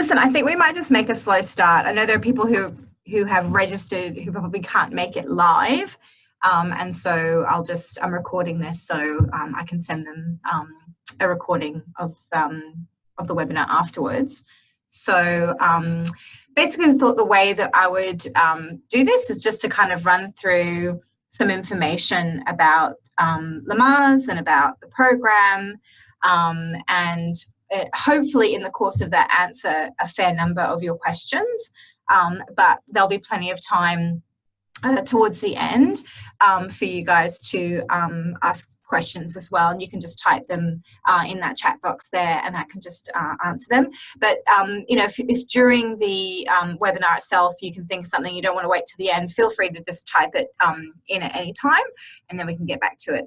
listen, I think we might just make a slow start. I know there are people who have registered who probably can't make it live. And so I'm recording this so I can send them a recording of the webinar afterwards. So basically I thought the way that I would do this is just to kind of run through some information about Lamaze and about the program, and hopefully in the course of that answer a fair number of your questions, but there'll be plenty of time towards the end for you guys to ask questions as well, and you can just type them in that chat box there and I can just answer them. But you know, if during the webinar itself you can think of something you don't want to wait to the end, feel free to just type it in at any time, and then we can get back to it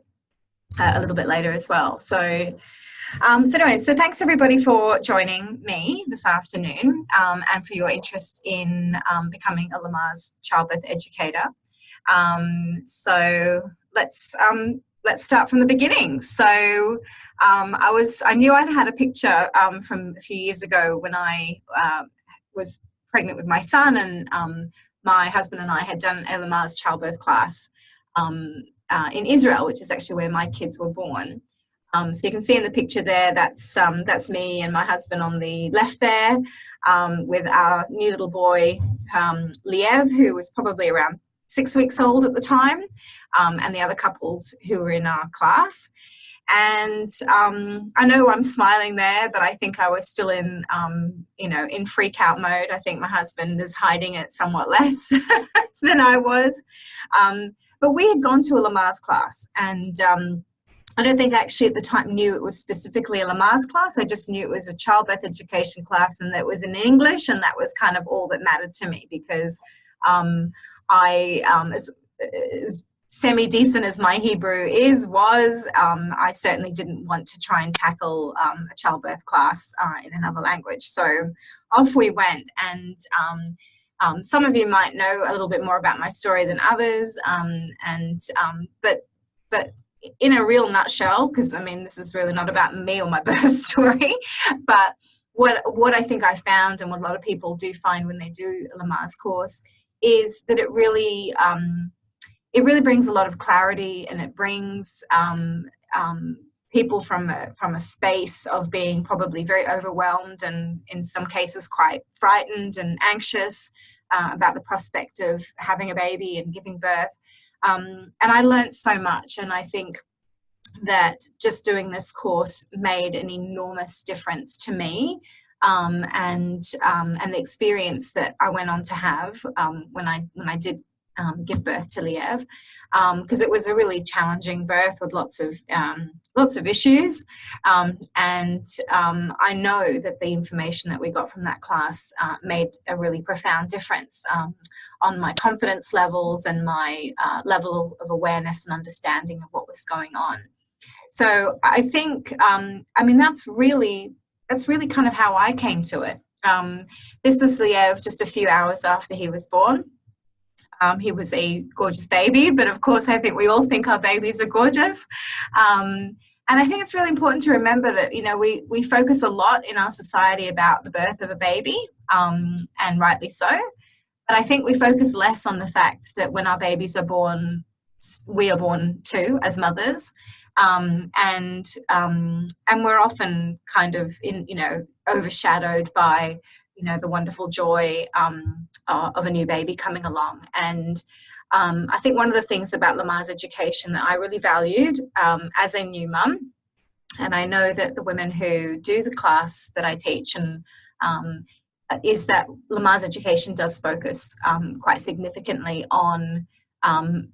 a little bit later as well. So so thanks everybody for joining me this afternoon, and for your interest in becoming a Lamaze Childbirth Educator. So let's start from the beginning. So I knew I'd had a picture from a few years ago when I was pregnant with my son, and my husband and I had done a Lamaze childbirth class in Israel, which is actually where my kids were born. So you can see in the picture there, that's me and my husband on the left there, with our new little boy, Liev, who was probably around 6 weeks old at the time, and the other couples who were in our class. And I know I'm smiling there, but I think I was still in, in freak out mode. I think my husband is hiding it somewhat less than I was. But we had gone to a Lamaze class, and I don't think I actually at the time knew it was specifically a Lamaze class. I just knew it was a childbirth education class and that it was in English, and that was kind of all that mattered to me, because as semi-decent as my Hebrew was, I certainly didn't want to try and tackle a childbirth class in another language. So off we went, and some of you might know a little bit more about my story than others, but in a real nutshell, because I mean this is really not about me or my birth story, but what I think I found, and what a lot of people do find when they do a Lamaze course, is that it really brings a lot of clarity, and it brings people from a space of being probably very overwhelmed, and in some cases quite frightened and anxious about the prospect of having a baby and giving birth. And I learned so much, and I think that just doing this course made an enormous difference to me, and the experience that I went on to have when I did give birth to Liev, because it was a really challenging birth with lots of issues, and I know that the information that we got from that class made a really profound difference on my confidence levels and my level of awareness and understanding of what was going on. So I think, that's really kind of how I came to it. This is Liev just a few hours after he was born. He was a gorgeous baby, but of course I think we all think our babies are gorgeous. And I think it's really important to remember that, we focus a lot in our society about the birth of a baby, and rightly so. But I think we focus less on the fact that when our babies are born, we are born too as mothers. And we're often kind of overshadowed by, the wonderful joy of a new baby coming along. And I think one of the things about Lamaze education that I really valued as a new mum, and I know that the women who do the class that I teach, and is that Lamaze education does focus quite significantly on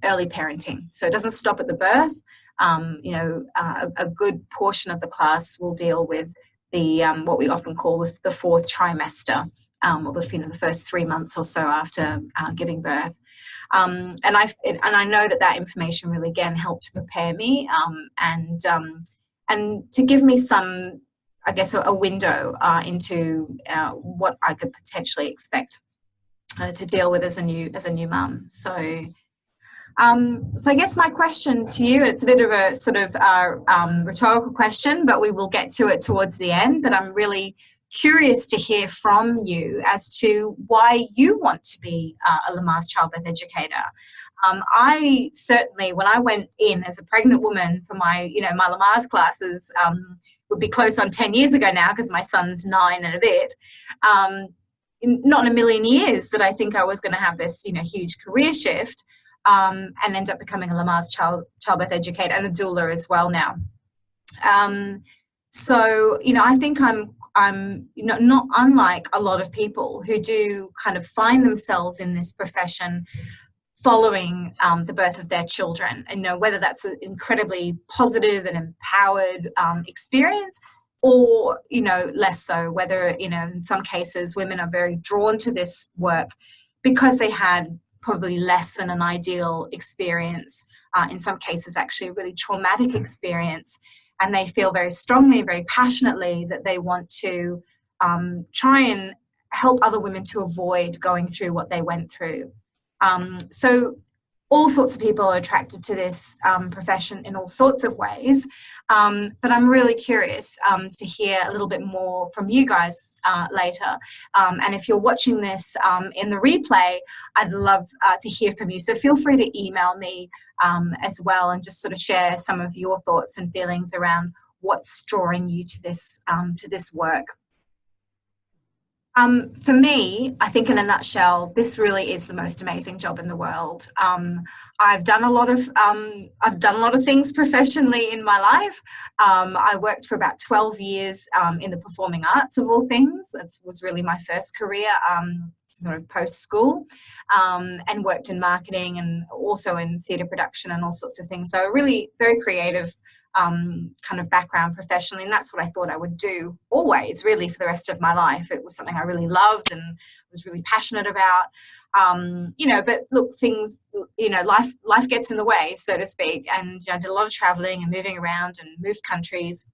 early parenting. So it doesn't stop at the birth. A good portion of the class will deal with the what we often call the fourth trimester, or the first 3 months or so after giving birth. And I know that information really again helped to prepare me, and to give me some, I guess, a window into what I could potentially expect to deal with as a new mum. So I guess my question to you, it's a bit of a sort of rhetorical question, but we will get to it towards the end. But I'm really curious to hear from you as to why you want to be a Lamaze childbirth educator. I certainly, when I went in as a pregnant woman for my, my Lamaze classes, would be close on 10 years ago now because my son's 9 and a bit. Not in a million years did I think I was going to have this, huge career shift, and end up becoming a Lamaze childbirth educator and a doula as well now. So, I think I'm not unlike a lot of people who do kind of find themselves in this profession following the birth of their children, and whether that's an incredibly positive and empowered experience, or less so, whether in some cases women are very drawn to this work because they had probably less than an ideal experience, in some cases actually a really traumatic experience, and they feel very strongly, very passionately that they want to try and help other women to avoid going through what they went through. So all sorts of people are attracted to this profession in all sorts of ways, but I'm really curious to hear a little bit more from you guys later, and if you're watching this in the replay, I'd love to hear from you, so feel free to email me as well and just sort of share some of your thoughts and feelings around what's drawing you to this work. For me, I think in a nutshell, this really is the most amazing job in the world. I've done a lot of things professionally in my life. I worked for about 12 years in the performing arts, of all things. That was really my first career, sort of post-school, and worked in marketing and also in theatre production and all sorts of things. So a really very creative kind of background professionally, and that's what I thought I would do always, really, for the rest of my life. It was something I really loved and was really passionate about, but look, things, life gets in the way, so to speak, and I did a lot of traveling and moving around and moved countries,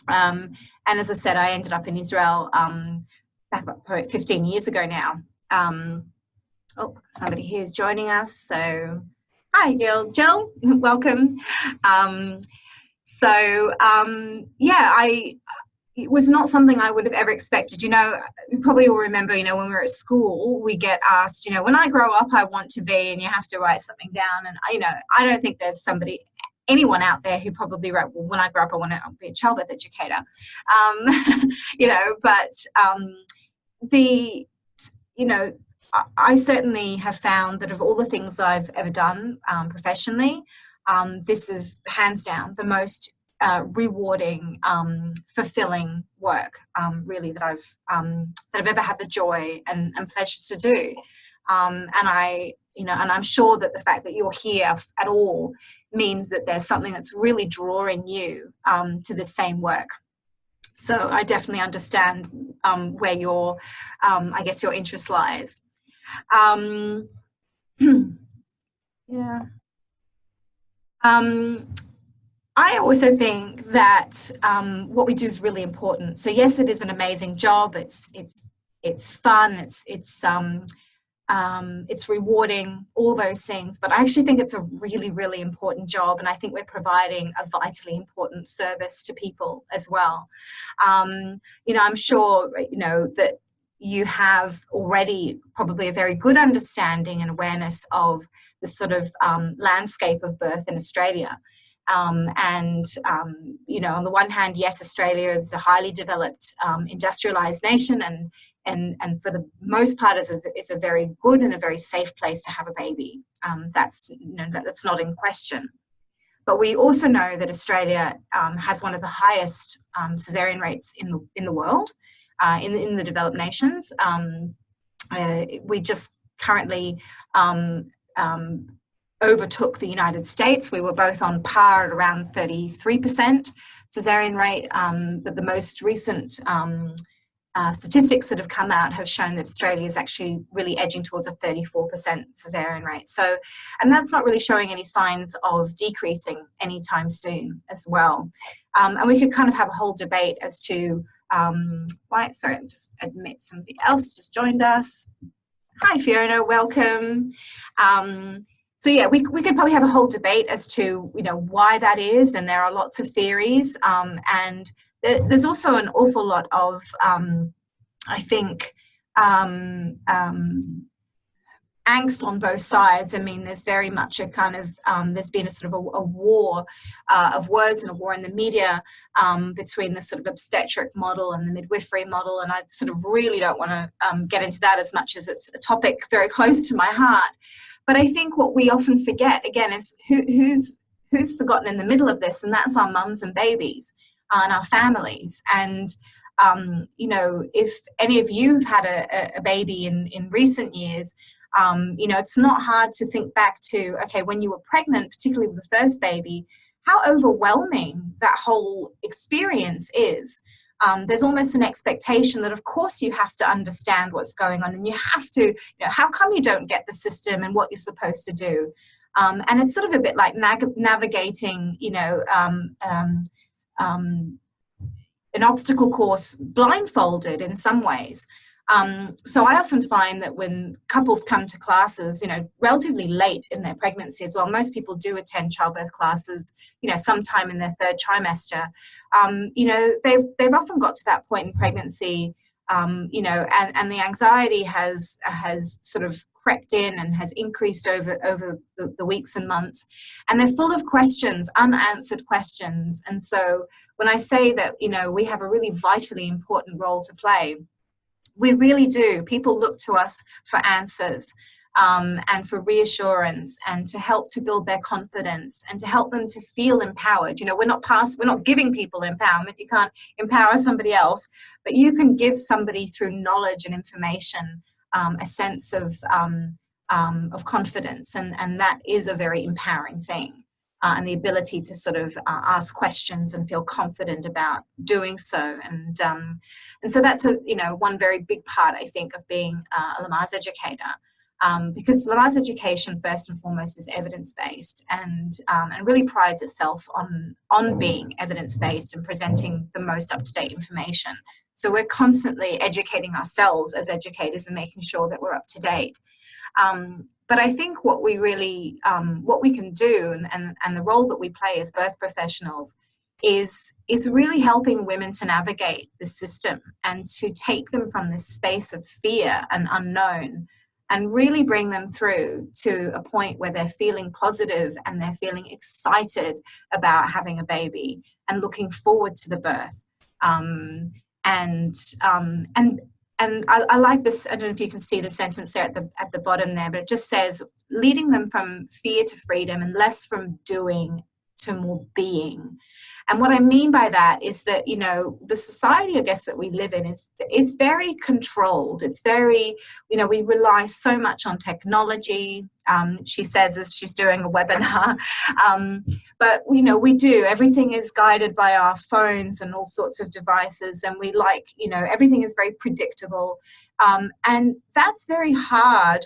and as I said, I ended up in Israel back about 15 years ago now. Somebody here is joining us, so hi Jill, welcome. It was not something I would have ever expected. You probably will remember, when we were at school, we get asked, when I grow up, I want to be, and you have to write something down. And, I don't think there's anyone out there who probably wrote, well, when I grow up, I want to be a childbirth educator. I certainly have found that of all the things I've ever done professionally, this is hands down the most rewarding, fulfilling work, really, that I've ever had the joy and pleasure to do. And I'm sure that the fact that you're here at all means that there's something that's really drawing you to the same work. So I definitely understand where your interest lies. Yeah. I also think that what we do is really important. So yes, it is an amazing job. It's fun. It's rewarding, all those things. But I actually think it's a really, really important job, and I think we're providing a vitally important service to people as well. I'm sure that you have already probably a very good understanding and awareness of the sort of landscape of birth in Australia. On the one hand, yes, Australia is a highly developed, industrialized nation, and for the most part is a very good and a very safe place to have a baby. That's not in question. But we also know that Australia has one of the highest cesarean rates in the world, in the developed nations. We just currently overtook the United States. We were both on par at around 33% cesarean rate, but the most recent statistics that have come out have shown that Australia is actually really edging towards a 34% cesarean rate. So, and that's not really showing any signs of decreasing anytime soon as well. And we could kind of have a whole debate as to just admit somebody else just joined us. Hi Fiona, welcome. So yeah, we could probably have a whole debate as to why that is, and there are lots of theories, and there's also an awful lot of, I think, angst on both sides. I mean, there's very much a kind of, there's been a sort of a war of words and a war in the media between the sort of obstetric model and the midwifery model. And I sort of really don't want to get into that as much as it's a topic very close to my heart. But I think what we often forget, again, is who's forgotten in the middle of this, and that's our mums and babies and our families. And you know, if any of you've had a baby in recent years, you know, it's not hard to think back to, okay, when you were pregnant, particularly with the first baby, how overwhelming that whole experience is. There's almost an expectation that, of course, you have to understand what's going on, and you have to, you know, how come you don't get the system and what you're supposed to do? And it's sort of a bit like navigating, you know, an obstacle course blindfolded in some ways. So I often find that when couples come to classes, you know, relatively late in their pregnancy as well, most people do attend childbirth classes, you know, sometime in their third trimester. You know, they've often got to that point in pregnancy, you know, and the anxiety has sort of crept in and has increased over the weeks and months, and they're full of questions, unanswered questions. And so when I say that, you know, we have a really vitally important role to play, we really do. People look to us for answers and for reassurance, and to help to build their confidence and to help them to feel empowered. You know, we're not giving people empowerment. You can't empower somebody else, but you can give somebody through knowledge and information a sense of confidence, and that is a very empowering thing. And the ability to sort of ask questions and feel confident about doing so. And so that's you know, one very big part, I think, of being a Lamaze educator, because Lamaze education first and foremost is evidence-based, and really prides itself on being evidence-based and presenting the most up-to-date information. So we're constantly educating ourselves as educators and making sure that we're up to date. But I think what we really, what we can do, and the role that we play as birth professionals, is really helping women to navigate the system and to take them from this space of fear and unknown, and really bring them through to a point where they're feeling positive and they're feeling excited about having a baby and looking forward to the birth. And I like this. I don't know if you can see the sentence there at the bottom there, but it just says, leading them from fear to freedom and less from doing to more being. And what I mean by that is that, you know, the society, I guess, that we live in is very controlled. It's very, you know, we rely so much on technology. She says as she's doing a webinar, but, you know, we do. Everything is guided by our phones and all sorts of devices, and we like, you know, everything is very predictable, and that's very hard.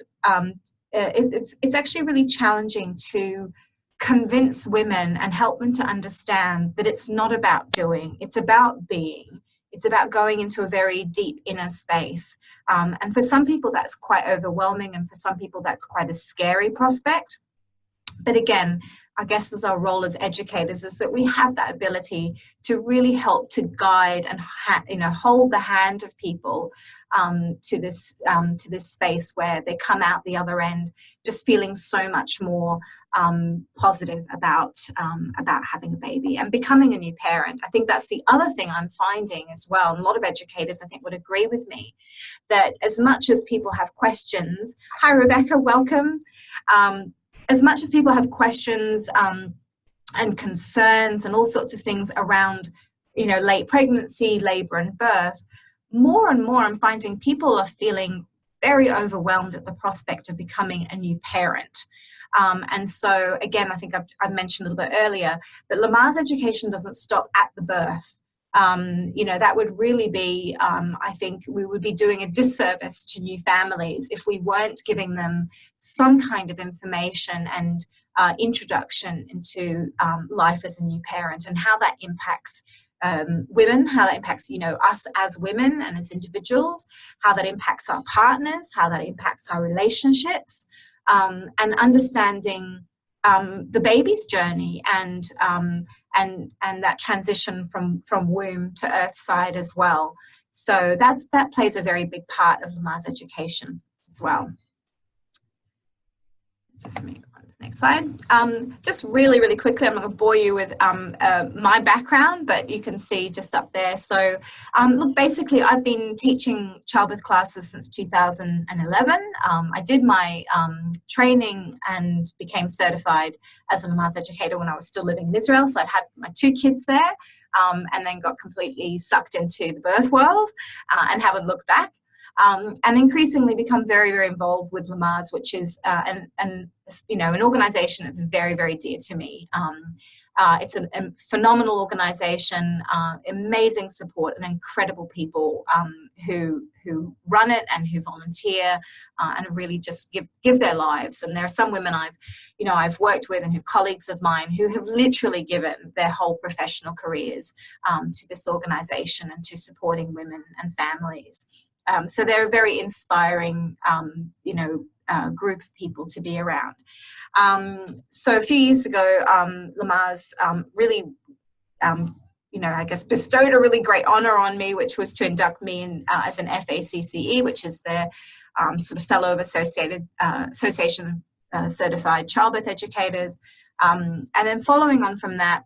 It's actually really challenging to convince women and help them to understand that it's not about doing, it's about being. It's about going into a very deep inner space. And for some people that's quite overwhelming, and for some people that's quite a scary prospect. But again, I guess as our role as educators is that we have that ability to really help to guide and you know, hold the hand of people to this space where they come out the other end just feeling so much more positive about having a baby and becoming a new parent. I think that's the other thing I'm finding as well, and a lot of educators I think would agree with me, that as much as people have questions, hi Rebecca, welcome. As much as people have questions and concerns and all sorts of things around, you know, late pregnancy, labor and birth, more and more I'm finding people are feeling very overwhelmed at the prospect of becoming a new parent. And so, again, I think I've mentioned a little bit earlier that Lamaze education doesn't stop at the birth. You know, that would really be, I think we would be doing a disservice to new families if we weren't giving them some kind of information and introduction into life as a new parent, and how that impacts women, how that impacts, you know, us as women and as individuals, how that impacts our partners, how that impacts our relationships, and understanding the baby's journey and that transition from womb to earthside as well. So that plays a very big part of Lamaze education as well. Let's just move on to the next slide. Just really quickly, I'm not going to bore you with my background, but you can see just up there. So look, basically, I've been teaching childbirth classes since 2011. I did my training and became certified as a Lamaze educator when I was still living in Israel. So I'd had my 2 kids there, and then got completely sucked into the birth world and haven't looked back. And increasingly become very involved with Lamaze, which is an organisation that's very dear to me. It's a phenomenal organisation, amazing support, and incredible people who run it and who volunteer and really just give their lives. And there are some women I've worked with and who colleagues of mine who have literally given their whole professional careers to this organisation and to supporting women and families. So they're a very inspiring, group of people to be around. So a few years ago, Lamaze really, I guess, bestowed a really great honour on me, which was to induct me in as an FACCE, which is the sort of Fellow of Association of Certified Childbirth Educators. And then following on from that,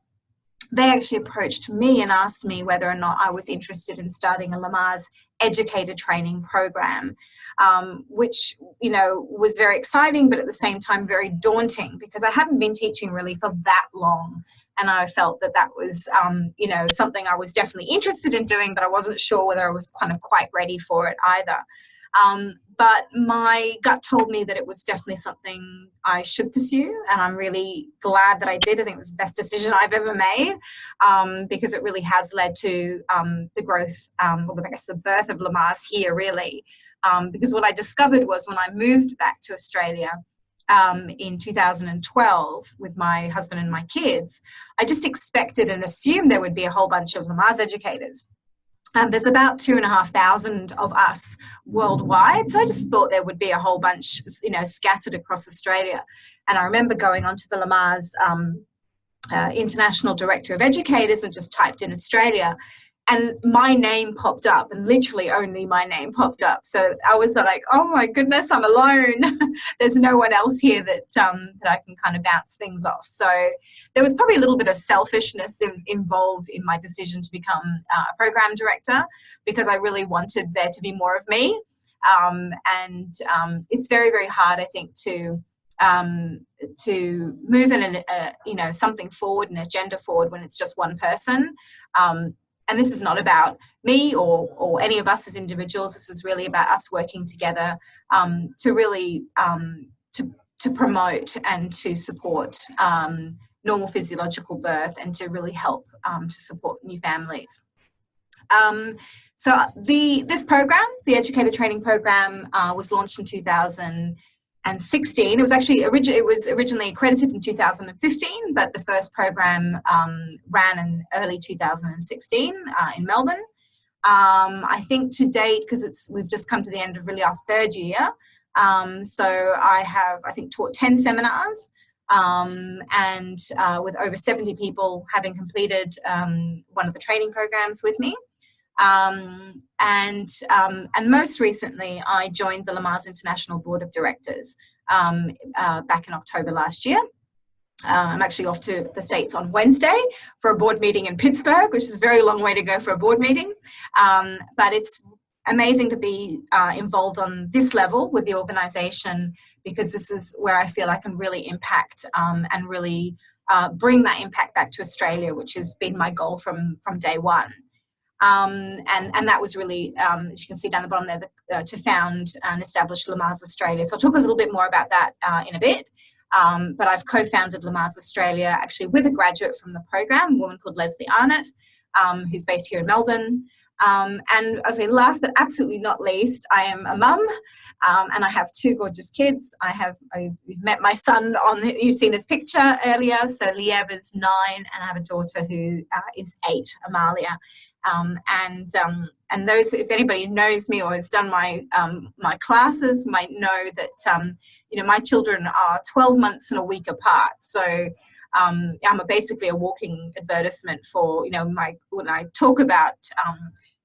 they actually approached me and asked me whether or not I was interested in starting a Lamaze educator training program, which, was very exciting, but at the same time very daunting, because I hadn't been teaching really for that long. And I felt that was, something I was definitely interested in doing, but I wasn't sure whether I was kind of quite ready for it either. But my gut told me that it was definitely something I should pursue, and I'm really glad that I did. I think it was the best decision I've ever made, because it really has led to the growth, the birth of Lamaze here, really. Because what I discovered was when I moved back to Australia in 2012 with my husband and my kids, I just expected and assumed there would be a whole bunch of Lamaze educators. There's about 2,500 of us worldwide, so I just thought there would be a whole bunch, scattered across Australia. And I remember going onto the Lamaze International Director of Educators and just typed in Australia, and my name popped up, and literally only my name popped up. So I was like, oh my goodness, I'm alone. There's no one else here that I can kind of bounce things off. So there was probably a little bit of selfishness involved in my decision to become a program director, because I really wanted there to be more of me. And it's very hard, I think, to move something forward, an agenda forward, when it's just one person. And this is not about me or any of us as individuals. This is really about us working together to really to promote and to support normal physiological birth, and to really help to support new families. So this program, the Educator Training Program, was launched in 2016. It was actually originally accredited in 2015, but the first program ran in early 2016 in Melbourne. I think to date, because we've just come to the end of really our 3rd year, so I have, I think, taught 10 seminars, and with over 70 people having completed one of the training programs with me. And most recently, I joined the Lamaze International Board of Directors back in October last year. I'm actually off to the States on Wednesday for a board meeting in Pittsburgh, which is a very long way to go for a board meeting. But it's amazing to be involved on this level with the organisation, because this is where I feel I can really impact and really bring that impact back to Australia, which has been my goal from day one. And that was really, as you can see down the bottom there, to found and establish Lamaze Australia. So I'll talk a little bit more about that in a bit. But I've co-founded Lamaze Australia actually with a graduate from the program, a woman called Leslie Arnott, who's based here in Melbourne. And as a last but absolutely not least, I am a mum, and I have 2 gorgeous kids. You've met my son you've seen his picture earlier. So Liev is 9, and I have a daughter who is 8, Amalia. and those, if anybody knows me or has done my my classes, might know that you know, my children are 12 months and a week apart. So I'm basically a walking advertisement for, you know, when I talk about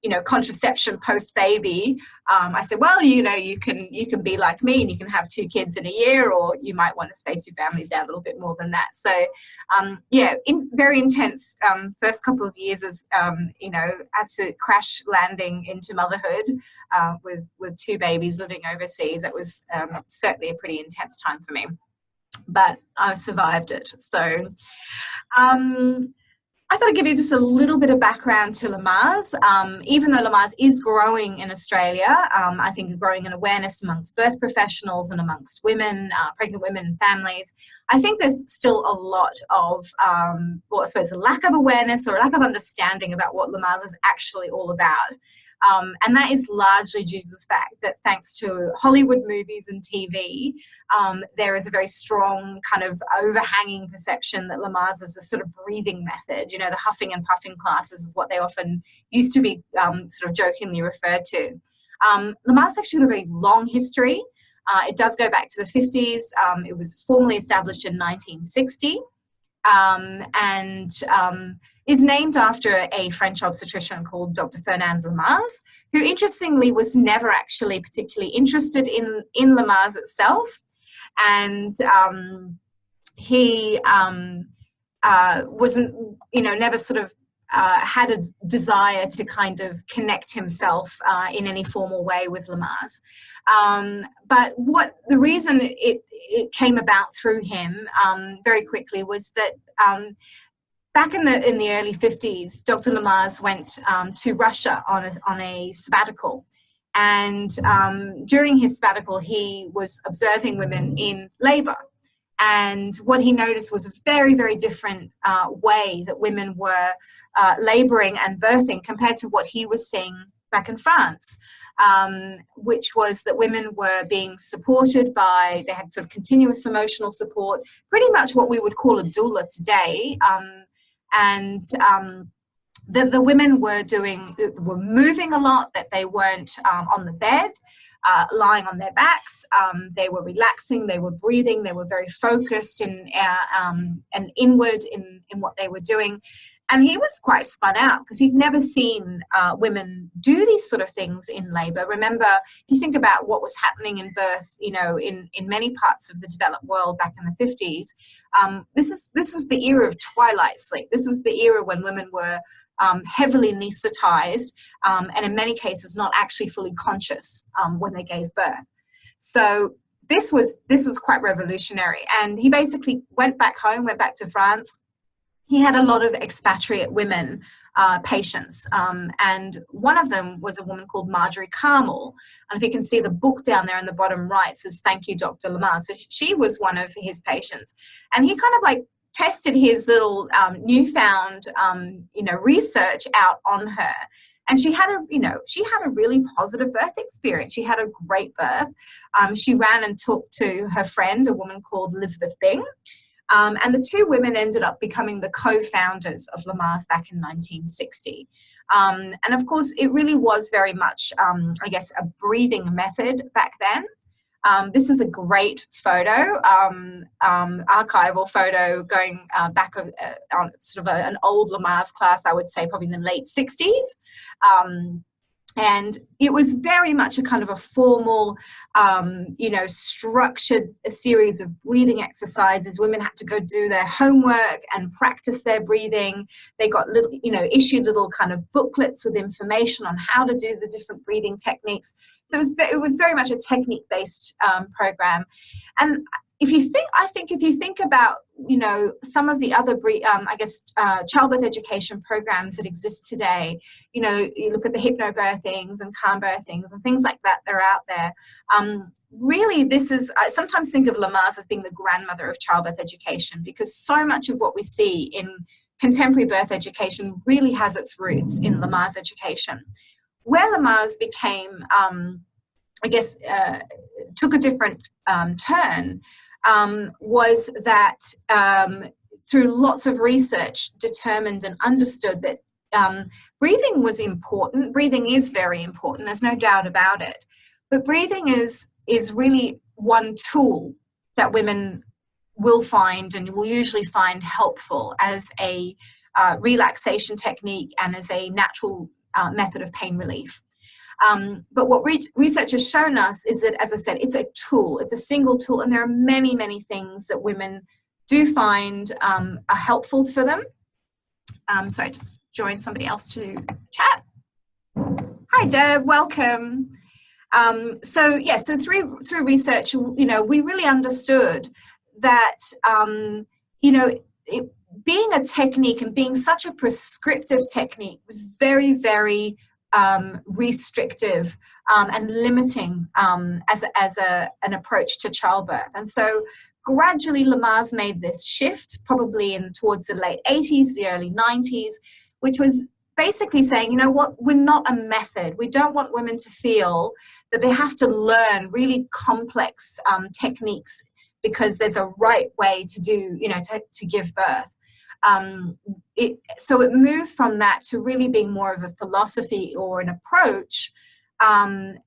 you know, contraception post baby, I said, well, you know, you can be like me and you can have 2 kids in a year, or you might want to space your families out a little bit more than that. So yeah, very intense first couple of years as you know, absolute crash landing into motherhood with 2 babies living overseas. It was certainly a pretty intense time for me, but I survived it. So I thought I'd give you just a little bit of background to Lamaze. Even though Lamaze is growing in Australia, I think growing in awareness amongst birth professionals and amongst women, pregnant women and families, I think there's still a lot of, well, I suppose a lack of awareness or a lack of understanding about what Lamaze is actually all about. And that is largely due to the fact that thanks to Hollywood movies and TV, there is a very strong kind of overhanging perception that Lamaze is a sort of breathing method. You know, the huffing and puffing classes is what they often used to be sort of jokingly referred to. Lamaze actually got a very long history. It does go back to the 50s. It was formally established in 1960. And is named after a French obstetrician called Dr. Fernand Lamaze, who interestingly was never actually particularly interested in Lamaze itself. And he wasn't, you know, never sort of had a desire to kind of connect himself in any formal way with Lamaze. But what the reason it came about through him very quickly was that back in the early 50s, Dr. Lamaze went to Russia on a sabbatical. And during his sabbatical, he was observing women in labor. And what he noticed was a very, very different way that women were laboring and birthing compared to what he was seeing back in France, which was that women were being supported by, they had sort of continuous emotional support, pretty much what we would call a doula today. The women were moving a lot, that they weren't on the bed, lying on their backs. They were relaxing, they were breathing, they were very focused and inward in what they were doing. And he was quite spun out because he'd never seen women do these sort of things in labour. Remember, if you think about what was happening in birth, you know, in many parts of the developed world back in the 50s, this was the era of twilight sleep. This was the era when women were heavily anaesthetised and in many cases not actually fully conscious when they gave birth. So this was quite revolutionary. And he basically went back home, went back to France. He had a lot of expatriate women patients, and one of them was a woman called Marjorie Carmel. And if you can see the book down there in the bottom right, says, "Thank you, Dr. Lamaze." So she was one of his patients. And he kind of like tested his little newfound, you know, research out on her. And she had a really positive birth experience. She had a great birth. She ran and talked to her friend, a woman called Elizabeth Bing. And the 2 women ended up becoming the co-founders of Lamaze back in 1960. And of course, it really was very much, I guess, a breathing method back then. This is a great photo, archival photo going back on sort of an old Lamaze class, I would say probably in the late 60s. And it was very much a kind of a formal, you know, structured a series of breathing exercises. Women had to go do their homework and practice their breathing. They got little, you know, issued little kind of booklets with information on how to do the different breathing techniques. So it was very much a technique-based program. And if you think about, you know, some of the other, I guess, childbirth education programs that exist today, you know, you look at the hypnobirthings and calm birthings and things like that are out there. Really, I sometimes think of Lamaze as being the grandmother of childbirth education, because so much of what we see in contemporary birth education really has its roots in Lamaze education. Where Lamaze became, I guess, took a different turn, was that through lots of research determined and understood that breathing was important. Breathing is very important. There's no doubt about it. But breathing is really one tool that women will find and will usually find helpful as a relaxation technique and as a natural method of pain relief. But what research has shown us is that, as I said, it's a tool. It's a single tool, and there are many, many things that women do find are helpful for them. So I just joined somebody else to chat. Hi, Deb. Welcome. So through research, we really understood that, being a technique and being such a prescriptive technique was very, very restrictive and limiting as an approach to childbirth. And so gradually Lamaze made this shift, probably towards the late 80s, the early 90s, which was basically saying, you know what, we're not a method. We don't want women to feel that they have to learn really complex techniques because there's a right way to do, to give birth. So it moved from that to really being more of a philosophy or an approach, and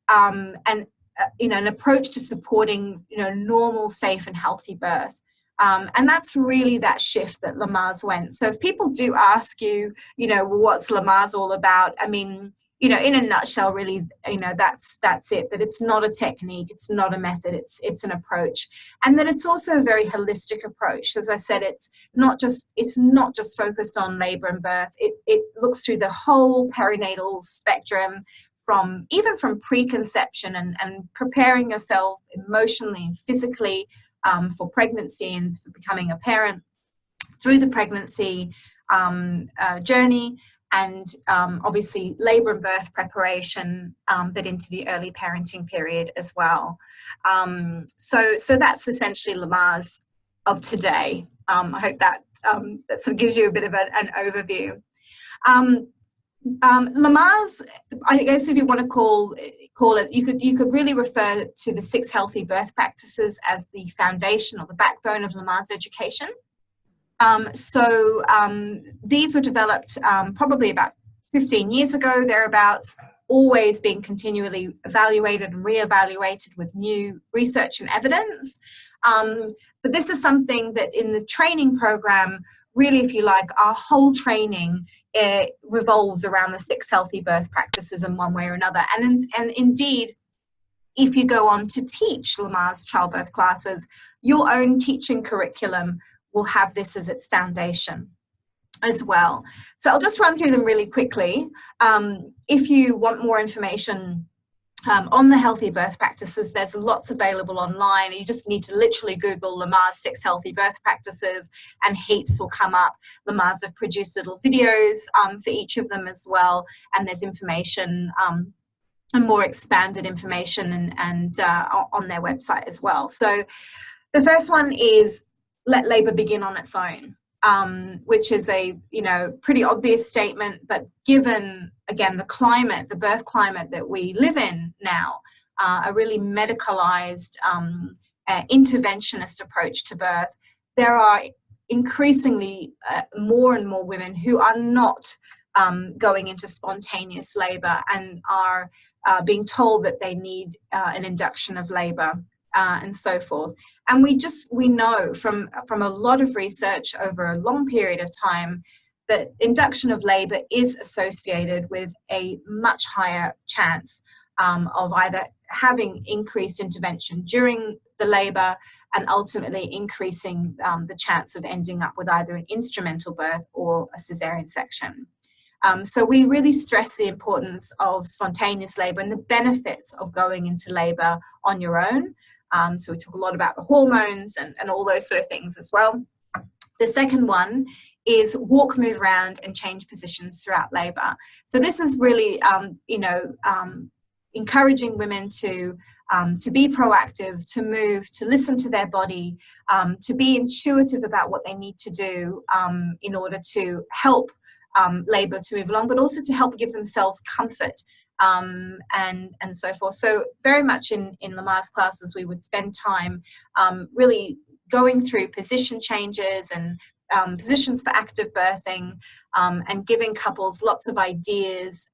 an approach to supporting, normal, safe and healthy birth. And that's really that shift that Lamaze went. So if people do ask you, what's Lamaze all about? I mean, in a nutshell, really, that's it, that it's not a technique, it's not a method, it's an approach. And then it's also a very holistic approach. As I said, it's not just focused on labor and birth. It looks through the whole perinatal spectrum, from preconception and preparing yourself emotionally and physically for pregnancy and for becoming a parent, through the pregnancy journey, and obviously labor and birth preparation, but into the early parenting period as well. So that's essentially Lamaze of today. I hope that sort of gives you a bit of an overview. Lamaze, I guess if you want to call it, you could really refer to the 6 healthy birth practices as the foundation or the backbone of Lamaze education. These were developed probably about 15 years ago, thereabouts, always being continually evaluated and reevaluated with new research and evidence. But this is something that in the training program, really, if you like, our whole training revolves around the 6 healthy birth practices in one way or another. And indeed, if you go on to teach Lamaze childbirth classes, your own teaching curriculum will have this as its foundation as well. So I'll just run through them really quickly. If you want more information on the healthy birth practices, there's lots available online. You just need to literally Google Lamaze 6 healthy birth practices and heaps will come up. Lamaze have produced little videos for each of them as well, and there's information and more expanded information and on their website as well. So the first one is let labor begin on its own, which is a pretty obvious statement, but given again the birth climate that we live in now, a really medicalized interventionist approach to birth, there are increasingly more and more women who are not going into spontaneous labor and are being told that they need an induction of labor. And so forth. And we know from a lot of research over a long period of time that induction of labor is associated with a much higher chance of either having increased intervention during the labor and ultimately increasing the chance of ending up with either an instrumental birth or a cesarean section. So we really stress the importance of spontaneous labor and the benefits of going into labor on your own. So we talk a lot about the hormones and all those sort of things as well. The second one is walk, move around and change positions throughout labor. So this is really, encouraging women to be proactive, to move, to listen to their body, to be intuitive about what they need to do in order to help labor to move along, but also to help give themselves comfort and so forth. So very much in Lamaze classes, we would spend time really going through position changes and positions for active birthing, and giving couples lots of ideas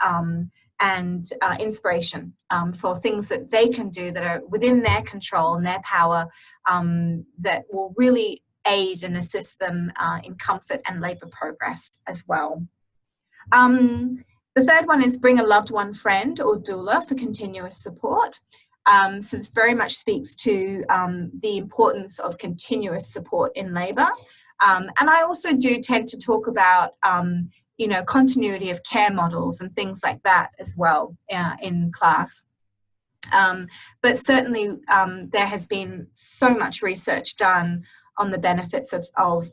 and inspiration for things that they can do that are within their control and their power, that will really aid and assist them in comfort and labour progress as well. The third one is bring a loved one, friend or doula for continuous support. So this very much speaks to the importance of continuous support in labour. And I also do tend to talk about, you know, continuity of care models and things like that as well in class. But certainly there has been so much research done on the benefits of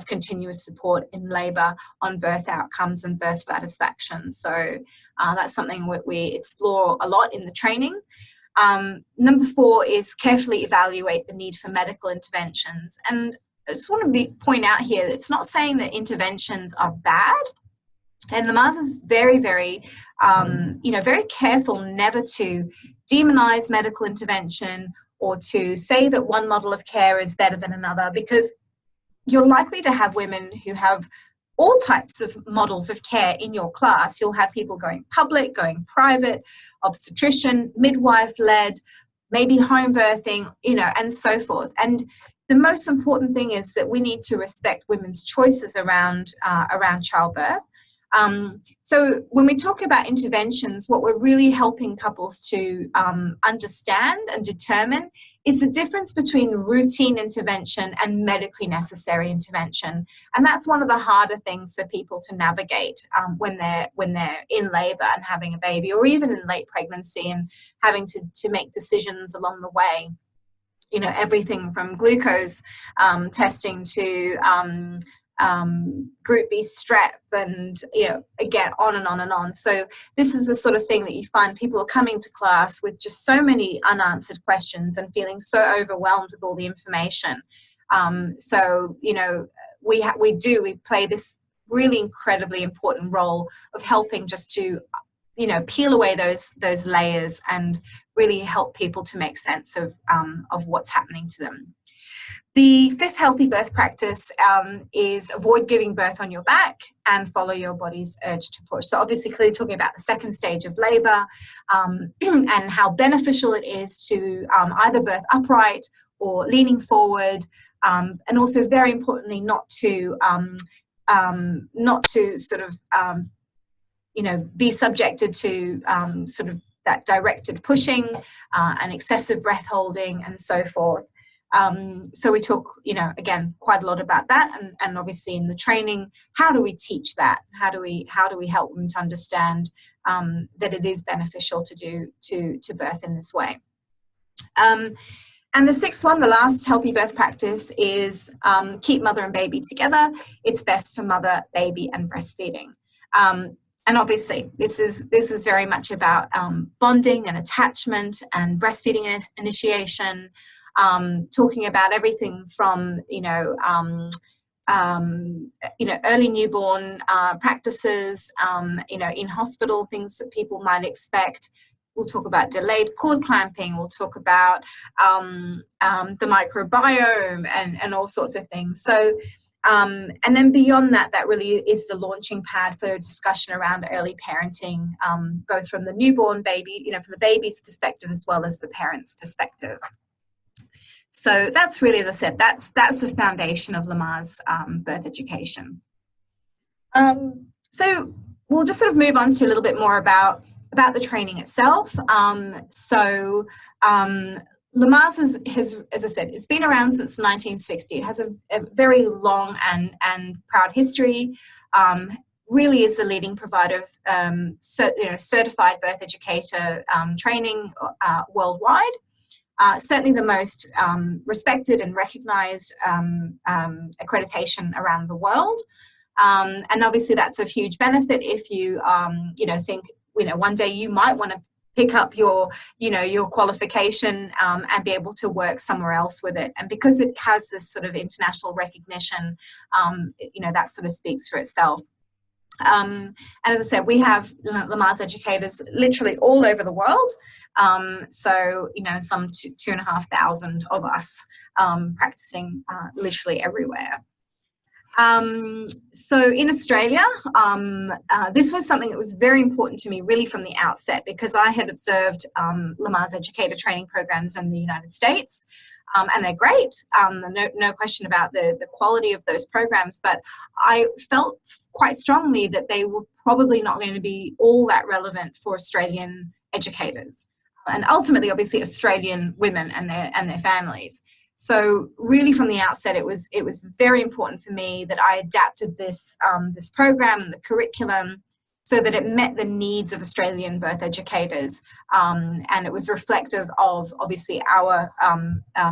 continuous support in labour on birth outcomes and birth satisfaction. So that's something that we explore a lot in the training. Number 4 is carefully evaluate the need for medical interventions. And I just want to point out here that it's not saying that interventions are bad. And Lamaze is very, very, you know, very careful never to demonize medical intervention or to say that one model of care is better than another, because you're likely to have women who have all types of models of care in your class. You'll have people going public, going private, obstetrician, midwife-led, maybe home birthing, you know, and so forth. And the most important thing is that we need to respect women's choices around childbirth. So when we talk about interventions, what we're really helping couples to understand and determine is the difference between routine intervention and medically necessary intervention. And that's one of the harder things for people to navigate when they're in labour and having a baby, or even in late pregnancy and having to make decisions along the way. You know, everything from glucose testing to group B strep, and, you know, again, on and on and on. So this is the sort of thing that you find people are coming to class with just so many unanswered questions and feeling so overwhelmed with all the information. So, you know, we play this really incredibly important role of helping just to, you know, peel away those layers and really help people to make sense of what's happening to them. The 5th healthy birth practice is avoid giving birth on your back and follow your body's urge to push. So obviously clearly talking about the 2nd stage of labour and how beneficial it is to either birth upright or leaning forward, and also very importantly not to sort of you know, be subjected to sort of that directed pushing and excessive breath holding and so forth. So we talk, you know, again, quite a lot about that, and obviously in the training, how do we teach that? How do we help them to understand that it is beneficial to birth in this way? And the 6th one, the last healthy birth practice, is keep mother and baby together. It's best for mother, baby, and breastfeeding. And obviously, this is very much about bonding and attachment and breastfeeding initiation. Talking about everything from, early newborn practices, in hospital, things that people might expect. We'll talk about delayed cord clamping. We'll talk about the microbiome and all sorts of things. So, and then beyond that, that really is the launching pad for a discussion around early parenting, both from the newborn baby, from the baby's perspective as well as the parent's perspective. So that's really, as I said, that's the foundation of Lamaze birth education. So we'll just sort of move on to a little bit more about the training itself. Lamaze has, as I said, it's been around since 1960. It has a very long and proud history. Really is the leading provider of certified birth educator training worldwide. Certainly the most respected and recognized accreditation around the world. And obviously that's of huge benefit if you, think, one day you might want to pick up your qualification and be able to work somewhere else with it. And because it has this sort of international recognition, that sort of speaks for itself. And as I said, we have Lamaze educators literally all over the world. So, some 2,500 of us practicing literally everywhere. So in Australia, this was something that was very important to me really from the outset, because I had observed Lamaze Educator training programs in the United States, and they're great. No question about the quality of those programs, but I felt quite strongly that they were probably not going to be all that relevant for Australian educators, and ultimately, obviously, Australian women and their families. So really from the outset, it was very important for me that I adapted this program and the curriculum so that it met the needs of Australian birth educators, and it was reflective of obviously our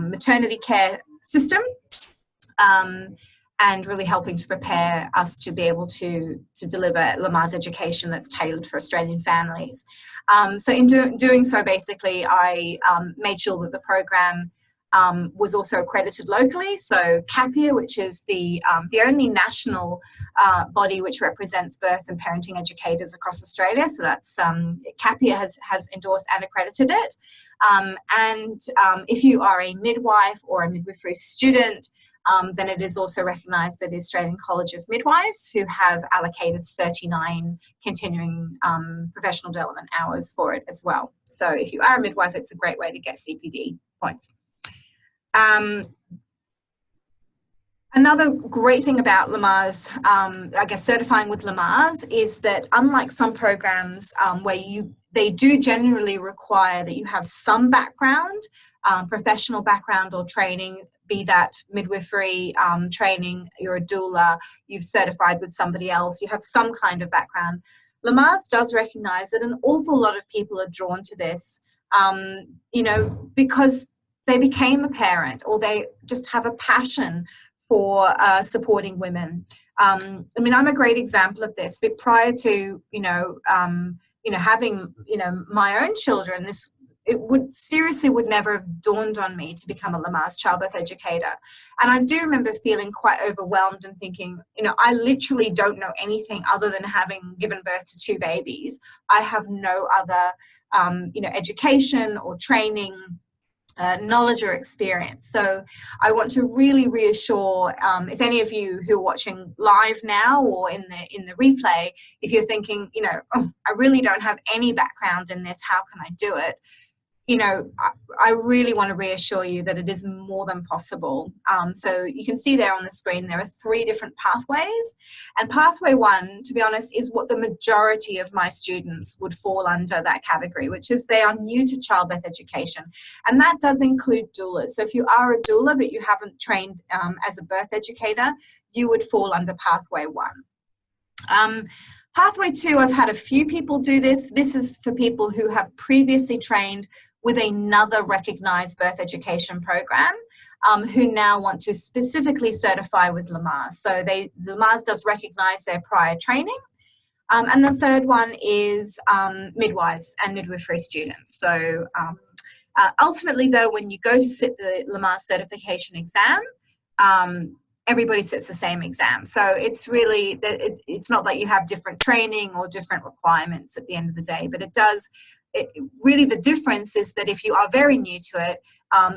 maternity care system, and really helping to prepare us to be able to deliver Lamaze education that's tailored for Australian families. So in doing so, basically, I made sure that the program was also accredited locally. So CAPIA, which is the only national body which represents birth and parenting educators across Australia. So that's CAPIA has endorsed and accredited it. And if you are a midwife or a midwifery student, then it is also recognised by the Australian College of Midwives, who have allocated 39 continuing professional development hours for it as well. So if you are a midwife, it's a great way to get CPD points. Another great thing about Lamaze, I guess certifying with Lamaze, is that unlike some programs where they do generally require that you have some background, professional background or training, be that midwifery training, you're a doula, you've certified with somebody else, you have some kind of background. Lamaze does recognise that an awful lot of people are drawn to this, because they became a parent or they just have a passion for supporting women. I'm a great example of this. But prior to having my own children, it would never have dawned on me to become a Lamaze childbirth educator. And I do remember feeling quite overwhelmed and thinking, I literally don't know anything other than having given birth to 2 babies. I have no other education or training, knowledge or experience. So I want to really reassure, if any of you who are watching live now or in the replay, if you're thinking, I really don't have any background in this, how can I do it? I really want to reassure you that it is more than possible. So you can see there on the screen, there are 3 different pathways. And pathway 1, to be honest, is what the majority of my students would fall under that category, which is they are new to childbirth education. And that does include doulas. So if you are a doula, but you haven't trained as a birth educator, you would fall under pathway 1. Pathway 2, I've had a few people do this. This is for people who have previously trained with another recognised birth education program, who now want to specifically certify with Lamaze. So Lamaze does recognise their prior training. And the third one is midwives and midwifery students. So ultimately, though, when you go to sit the Lamaze certification exam, everybody sits the same exam. So it's really, it's not like you have different training or different requirements at the end of the day, but really the difference is that if you are very new to it,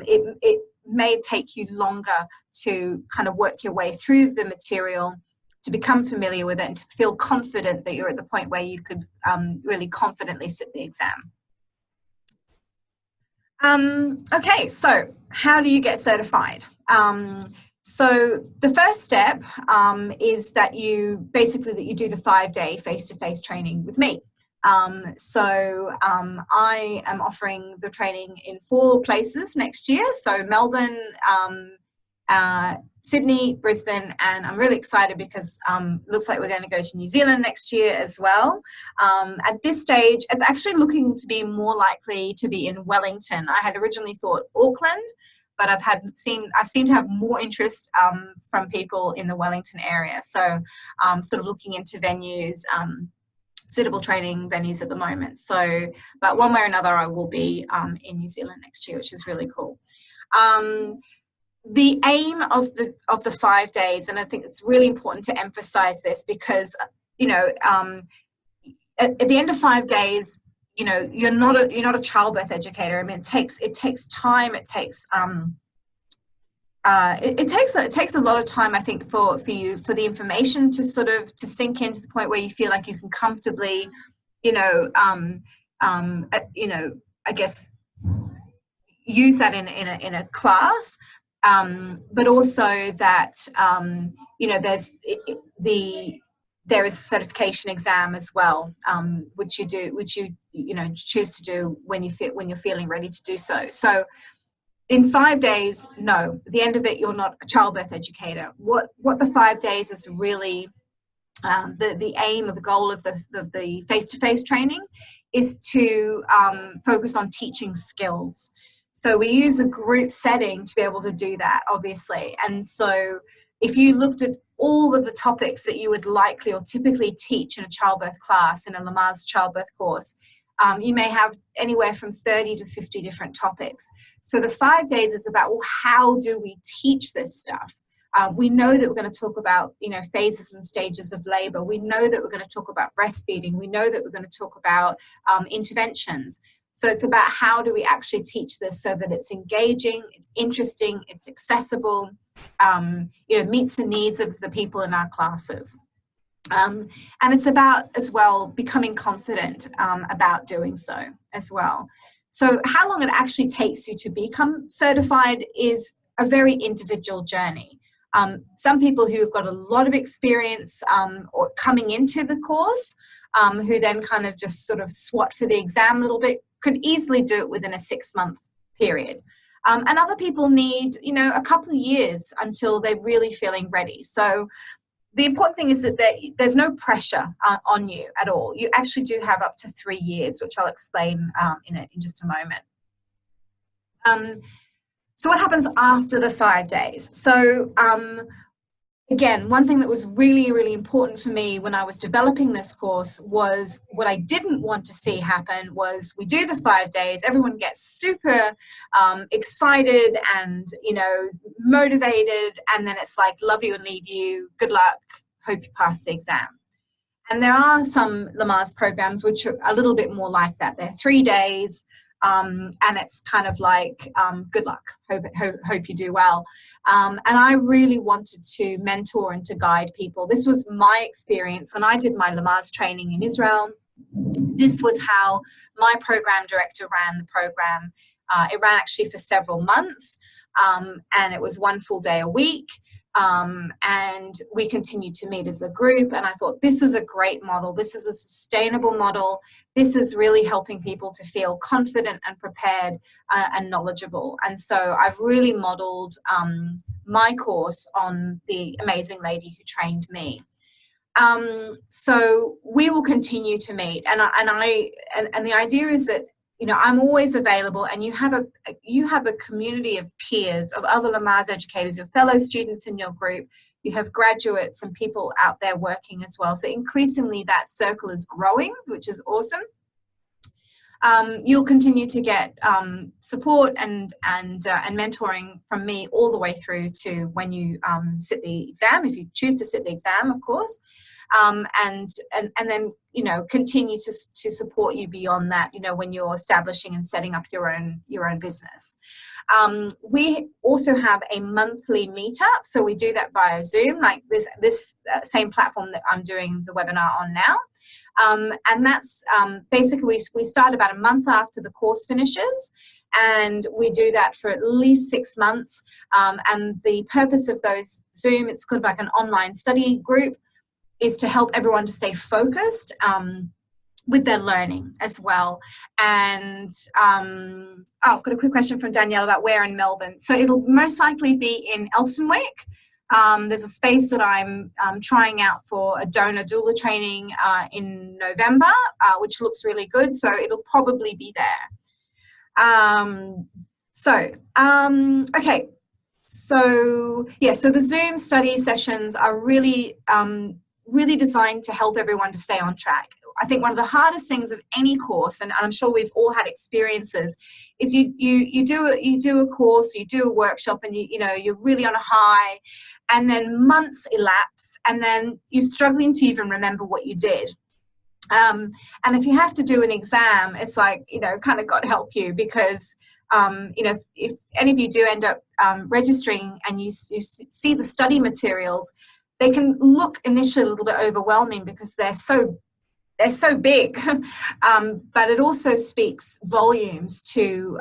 it may take you longer to kind of work your way through the material, to become familiar with it and to feel confident that you're at the point where you could really confidently sit the exam. Okay, so how do you get certified? So the first step is that you do the 5-day face-to-face training with me. I am offering the training in 4 places next year. So Melbourne, Sydney, Brisbane, and I'm really excited because it looks like we're going to go to New Zealand next year as well. At this stage, it's actually looking to be more likely to be in Wellington. I had originally thought Auckland, but I've seemed to have more interest from people in the Wellington area. So sort of looking into venues, suitable training venues at the moment. So, but one way or another, I will be in New Zealand next year, which is really cool. The aim of the 5 days, and I think it's really important to emphasize this because, at the end of 5 days, you're not a childbirth educator. I mean, it takes time. It takes it takes a lot of time, I think, for the information to sort of to sink into the point where you feel like you can comfortably, you know, I guess use that in a class, but also that there is a certification exam as well, which you choose to do when you're feeling ready to do so. So in 5 days, no, at the end of it, you're not a childbirth educator. What the 5 days is really, the aim or the goal of the face-to-face training is to focus on teaching skills. So we use a group setting to be able to do that, obviously. And so if you looked at all of the topics that you would likely or typically teach in a childbirth class, in a Lamaze childbirth course, you may have anywhere from 30 to 50 different topics. So the 5 days is about, well, how do we teach this stuff? We know that we're going to talk about, phases and stages of labor. We know that we're going to talk about breastfeeding. We know that we're going to talk about interventions. So it's about how do we actually teach this so that it's engaging, it's interesting, it's accessible, meets the needs of the people in our classes. And it's about, as well, becoming confident about doing so as well. So how long it actually takes you to become certified is a very individual journey. Some people who have got a lot of experience or coming into the course, who then kind of just sort of swat for the exam a little bit, could easily do it within a 6-month period. And other people need, a couple of years until they're really feeling ready. So the important thing is that there's no pressure on you at all. You actually do have up to 3 years, which I'll explain in just a moment. So what happens after the 5 days? So again, one thing that was really, really important for me when I was developing this course was what I didn't want to see happen was we do the 5 days, everyone gets super excited and, motivated, and then it's like, love you and leave you, good luck, hope you pass the exam. And there are some Lamaze programs which are a little bit more like that. They're 3 days, and it's kind of like, good luck, hope you do well. And I really wanted to mentor and to guide people. This was my experience when I did my Lamaze training in Israel. This was how my program director ran the program. It ran actually for several months, and it was 1 full day a week. And we continued to meet as a group, and I thought, this is a great model. This is a sustainable model. This is really helping people to feel confident and prepared and knowledgeable. And so I've really modeled my course on the amazing lady who trained me. So we will continue to meet, and the idea is that I'm always available, and you have a community of peers, of other Lamaze educators, your fellow students in your group. You have graduates and people out there working as well. So increasingly that circle is growing, which is awesome. You'll continue to get support and mentoring from me all the way through to when you sit the exam, if you choose to sit the exam, of course, and then continue to support you beyond that. When you're establishing and setting up your own business. We also have a monthly meetup, so we do that via Zoom, like this same platform that I'm doing the webinar on now. And that's basically we start about a month after the course finishes, and we do that for at least 6 months. And the purpose of those Zoom, it's kind of like an online study group, is to help everyone to stay focused with their learning as well. And I've got a quick question from Danielle about where in Melbourne. So it'll most likely be in Elsternwick. There's a space that I'm trying out for a donor doula training in November, which looks really good. So it'll probably be there. Okay. So yeah, so the Zoom study sessions are really, really designed to help everyone to stay on track. I think one of the hardest things of any course, and I'm sure we've all had experiences, is you do a course, you do a workshop, and you're really on a high, and then months elapse, and then you're struggling to even remember what you did. And if you have to do an exam, it's like, you know, kind of God help you, because, you know, if any of you do end up registering and you see the study materials, they can look initially a little bit overwhelming because they're so big, but it also speaks volumes to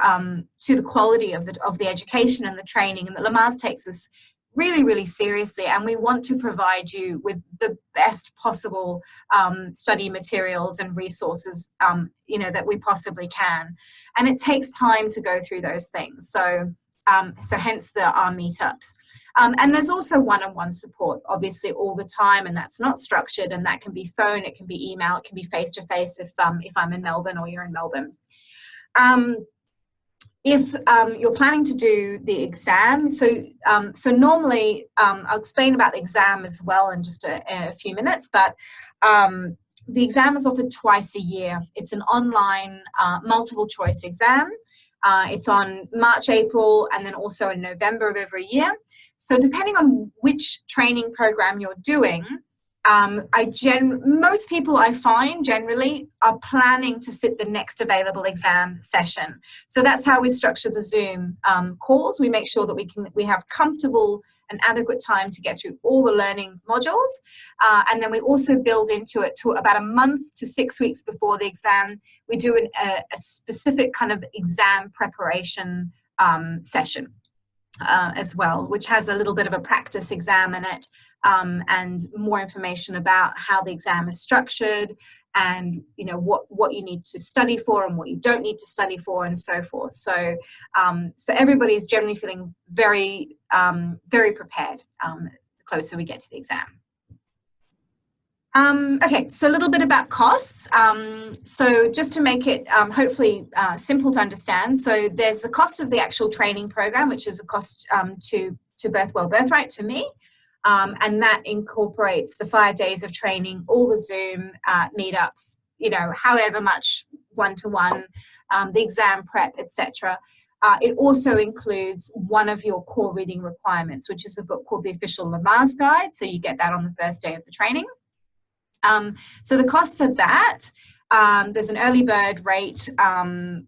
the quality of the education and the training, and that Lamaze takes this really, really seriously, and we want to provide you with the best possible study materials and resources, you know, that we possibly can. And it takes time to go through those things. So hence our meetups. And there's also one-on-one support, obviously, all the time, and that's not structured, and that can be phone, it can be email, it can be face-to-face if I'm in Melbourne or you're in Melbourne. If you're planning to do the exam, so normally, I'll explain about the exam as well in just a few minutes, but the exam is offered twice a year. It's an online multiple choice exam. It's on March, April, and then also in November of every year. So depending on which training program you're doing, most people I find generally are planning to sit the next available exam session. So that's how we structure the Zoom calls. We make sure that we have comfortable and adequate time to get through all the learning modules. And then we also build into it to about a month to 6 weeks before the exam. We do a specific kind of exam preparation session. As well, which has a little bit of a practice exam in it, and more information about how the exam is structured, and you know what you need to study for and what you don't need to study for, and so forth. So everybody is generally feeling very very prepared the closer we get to the exam. Okay, so a little bit about costs. So just to make it hopefully simple to understand, so there's the cost of the actual training program, which is a cost to Birthwell Birthright, to me, and that incorporates the 5 days of training, all the Zoom meetups, you know, however much one-to-one, the exam prep, etc. It also includes one of your core reading requirements, which is a book called The Official Lamaze Guide, so you get that on the first day of the training. So the cost for that, there's an early bird rate,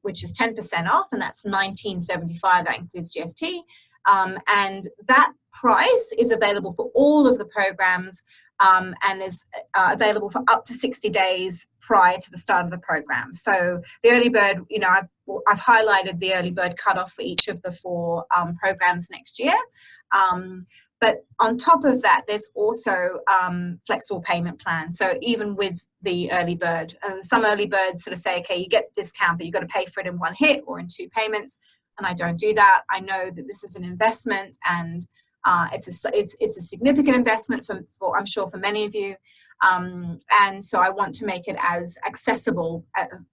which is 10% off, and that's $19.75. That includes GST. And that price is available for all of the programs, and is available for up to 60 days prior to the start of the program. So the early bird, you know, I've highlighted the early bird cutoff for each of the 4 programs next year. But on top of that, there's also flexible payment plans. So even with the early bird, some early birds sort of say, okay, you get the discount, but you've got to pay for it in one hit or in 2 payments. And I don't do that. I know that this is an investment, and it's a significant investment for I'm sure for many of you. And so I want to make it as accessible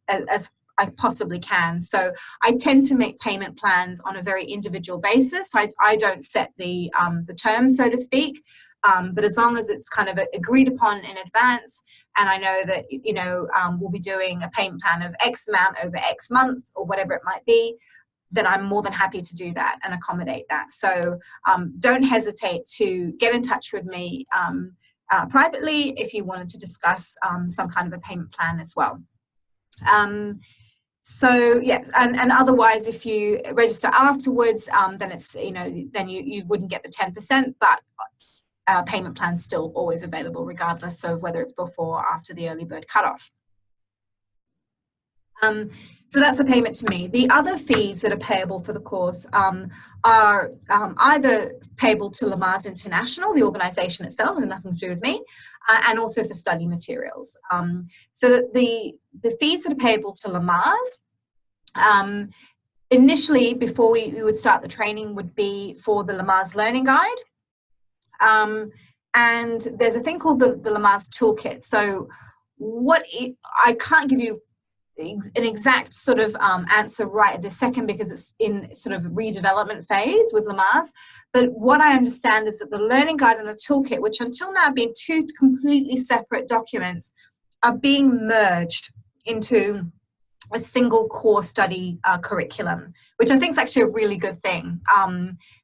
as I possibly can. So I tend to make payment plans on a very individual basis. I don't set the terms, so to speak, but as long as it's kind of agreed upon in advance, and I know that, you know, we'll be doing a payment plan of X amount over X months or whatever it might be, then I'm more than happy to do that and accommodate that. So don't hesitate to get in touch with me privately if you wanted to discuss some kind of a payment plan as well. So yeah, and otherwise, if you register afterwards, then it's, you know, then you wouldn't get the 10%, but payment plan's still always available regardless of whether it's before or after the early bird cutoff. So that's a payment to me. The other fees that are payable for the course are either payable to Lamaze International, the organisation itself, and nothing to do with me, and also for study materials. So the fees that are payable to Lamaze, initially, before we would start the training, would be for the Lamaze Learning Guide. And there's a thing called the Lamaze Toolkit. So I can't give you an exact sort of answer right at this second, because it's in sort of redevelopment phase with Lamaze. But what I understand is that the learning guide and the toolkit, which until now have been 2 completely separate documents, are being merged into a single core study curriculum, which I think is actually a really good thing.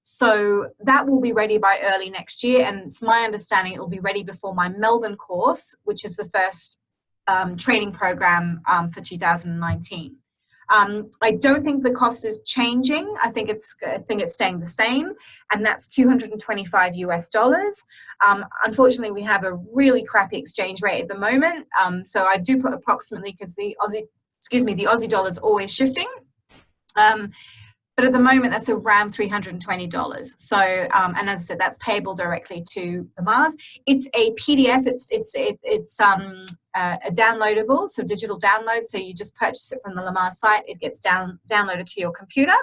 So that will be ready by early next year, and it's my understanding it will be ready before my Melbourne course, which is the first training program for 2019. I don't think the cost is changing. I think it's staying the same, and that's $225 US. Unfortunately, we have a really crappy exchange rate at the moment, so I do put approximately, because the Aussie dollar is always shifting. But at the moment, that's around $320. So, and as I said, that's payable directly to Lamaze. It's a PDF. It's a downloadable, so digital download. So you just purchase it from the Lamaze site. It gets downloaded to your computer,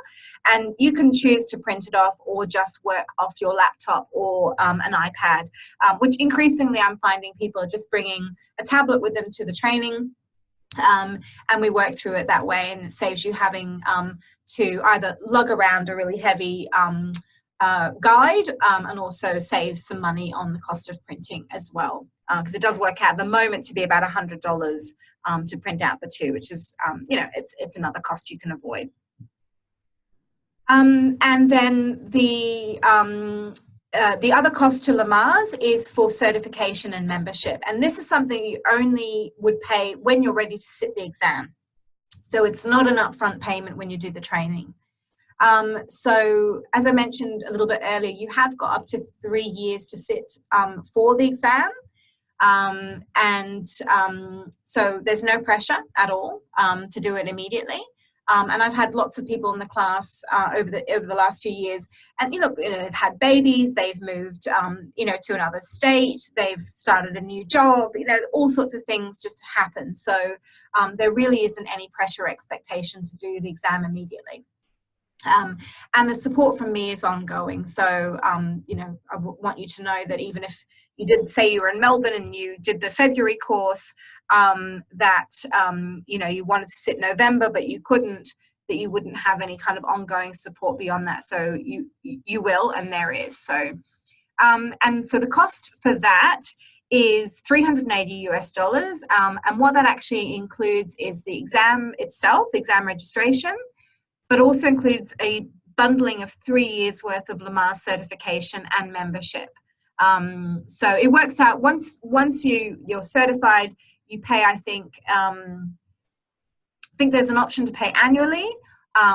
and you can choose to print it off or just work off your laptop or an iPad. Which increasingly, I'm finding people are just bringing a tablet with them to the training. And we work through it that way, and it saves you having to either lug around a really heavy guide, and also save some money on the cost of printing as well, because it does work out at the moment to be about $100 to print out the two, which is it's another cost you can avoid. And then the other cost to Lamaze is for certification and membership. And this is something you only would pay when you're ready to sit the exam. So it's not an upfront payment when you do the training. So as I mentioned a little bit earlier, you have got up to 3 years to sit for the exam. So there's no pressure at all to do it immediately. And I've had lots of people in the class over the last few years, and they've had babies, they've moved to another state, they've started a new job, all sorts of things just happen. So there really isn't any pressure or expectation to do the exam immediately. And the support from me is ongoing. So I want you to know that even if you did say you were in Melbourne and you did the February course, you wanted to sit November but you couldn't, that you wouldn't have any kind of ongoing support beyond that. So you will, and there is. So and so the cost for that is $380 US. And what that actually includes is the exam itself, the exam registration, but also includes a bundling of 3 years worth of Lamaze certification and membership. So it works out once you're certified, you pay, I think there's an option to pay annually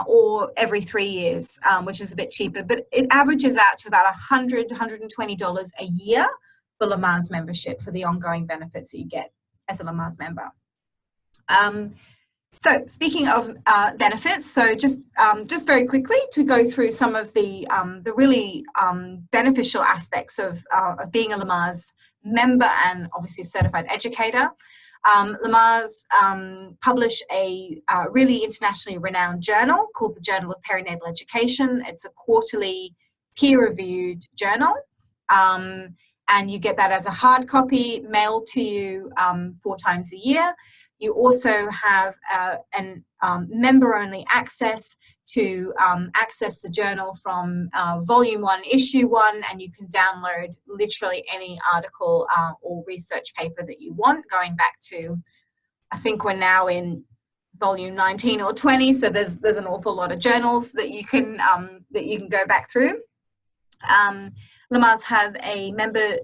or every 3 years, which is a bit cheaper, but it averages out to about $100, $120 a year for Lamaze membership, for the ongoing benefits that you get as a Lamaze member. So speaking of benefits, so just very quickly to go through some of the really beneficial aspects of being a Lamaze member and obviously a certified educator. Lamaze publish a really internationally renowned journal called the Journal of Perinatal Education. It's a quarterly peer-reviewed journal. And you get that as a hard copy mailed to you 4 times a year. You also have member-only access to access the journal from Volume 1, Issue 1, and you can download literally any article or research paper that you want, going back to, I think we're now in Volume 19 or 20, so there's an awful lot of journals that you can go back through. Lamaze have a member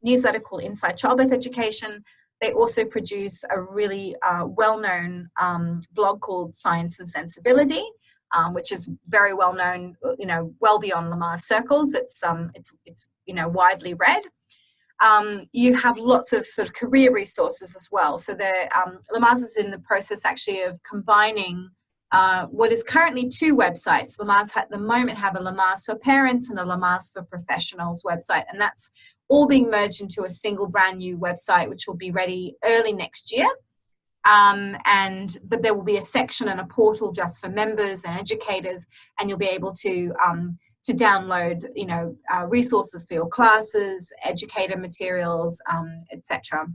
newsletter called Inside Childbirth Education. They also produce a really well-known blog called Science and Sensibility, which is very well known, well beyond Lamaze circles. It's widely read. You have lots of sort of career resources as well. So Lamaze is in the process actually of combining what is currently 2 websites. Lamaze at the moment have a Lamaze for Parents and a Lamaze for Professionals website, and that's all being merged into a single brand new website, which will be ready early next year. But there will be a section and a portal just for members and educators, and you'll be able to download, resources for your classes, educator materials, etc.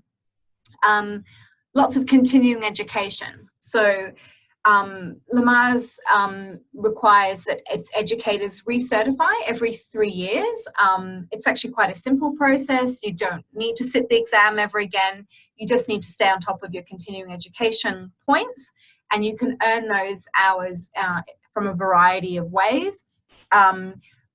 Lots of continuing education. So Lamaze requires that its educators recertify every 3 years. It's actually quite a simple process. You don't need to sit the exam ever again. You just need to stay on top of your continuing education points, and you can earn those hours from a variety of ways.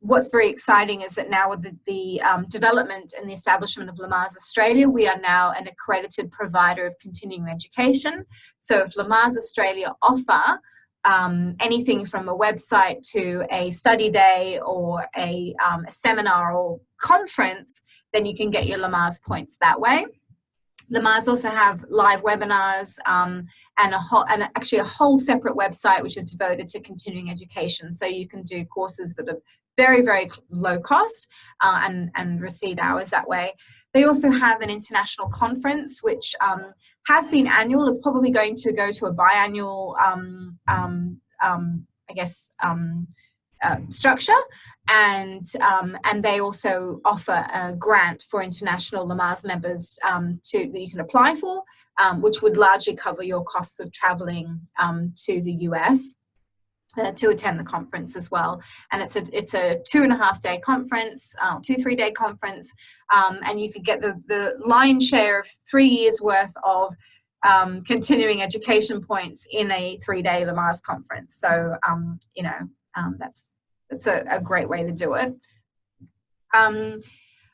what's very exciting is that now with the development and the establishment of Lamaze Australia, we are now an accredited provider of continuing education. So if Lamaze Australia offer anything from a website to a study day or a seminar or conference, then you can get your Lamaze points that way. Lamaze also have live webinars and actually a whole separate website which is devoted to continuing education. So you can do courses that are very, very low cost and receive hours that way. They also have an international conference which has been annual. It's probably going to go to a biannual, structure, and they also offer a grant for international Lamaze members that you can apply for, which would largely cover your costs of traveling to the US to attend the conference as well. And it's a 2.5-day conference, 2-3-day conference, and you could get the lion's share of 3 years worth of continuing education points in a 3-day Lamaze conference. So that's a great way to do it.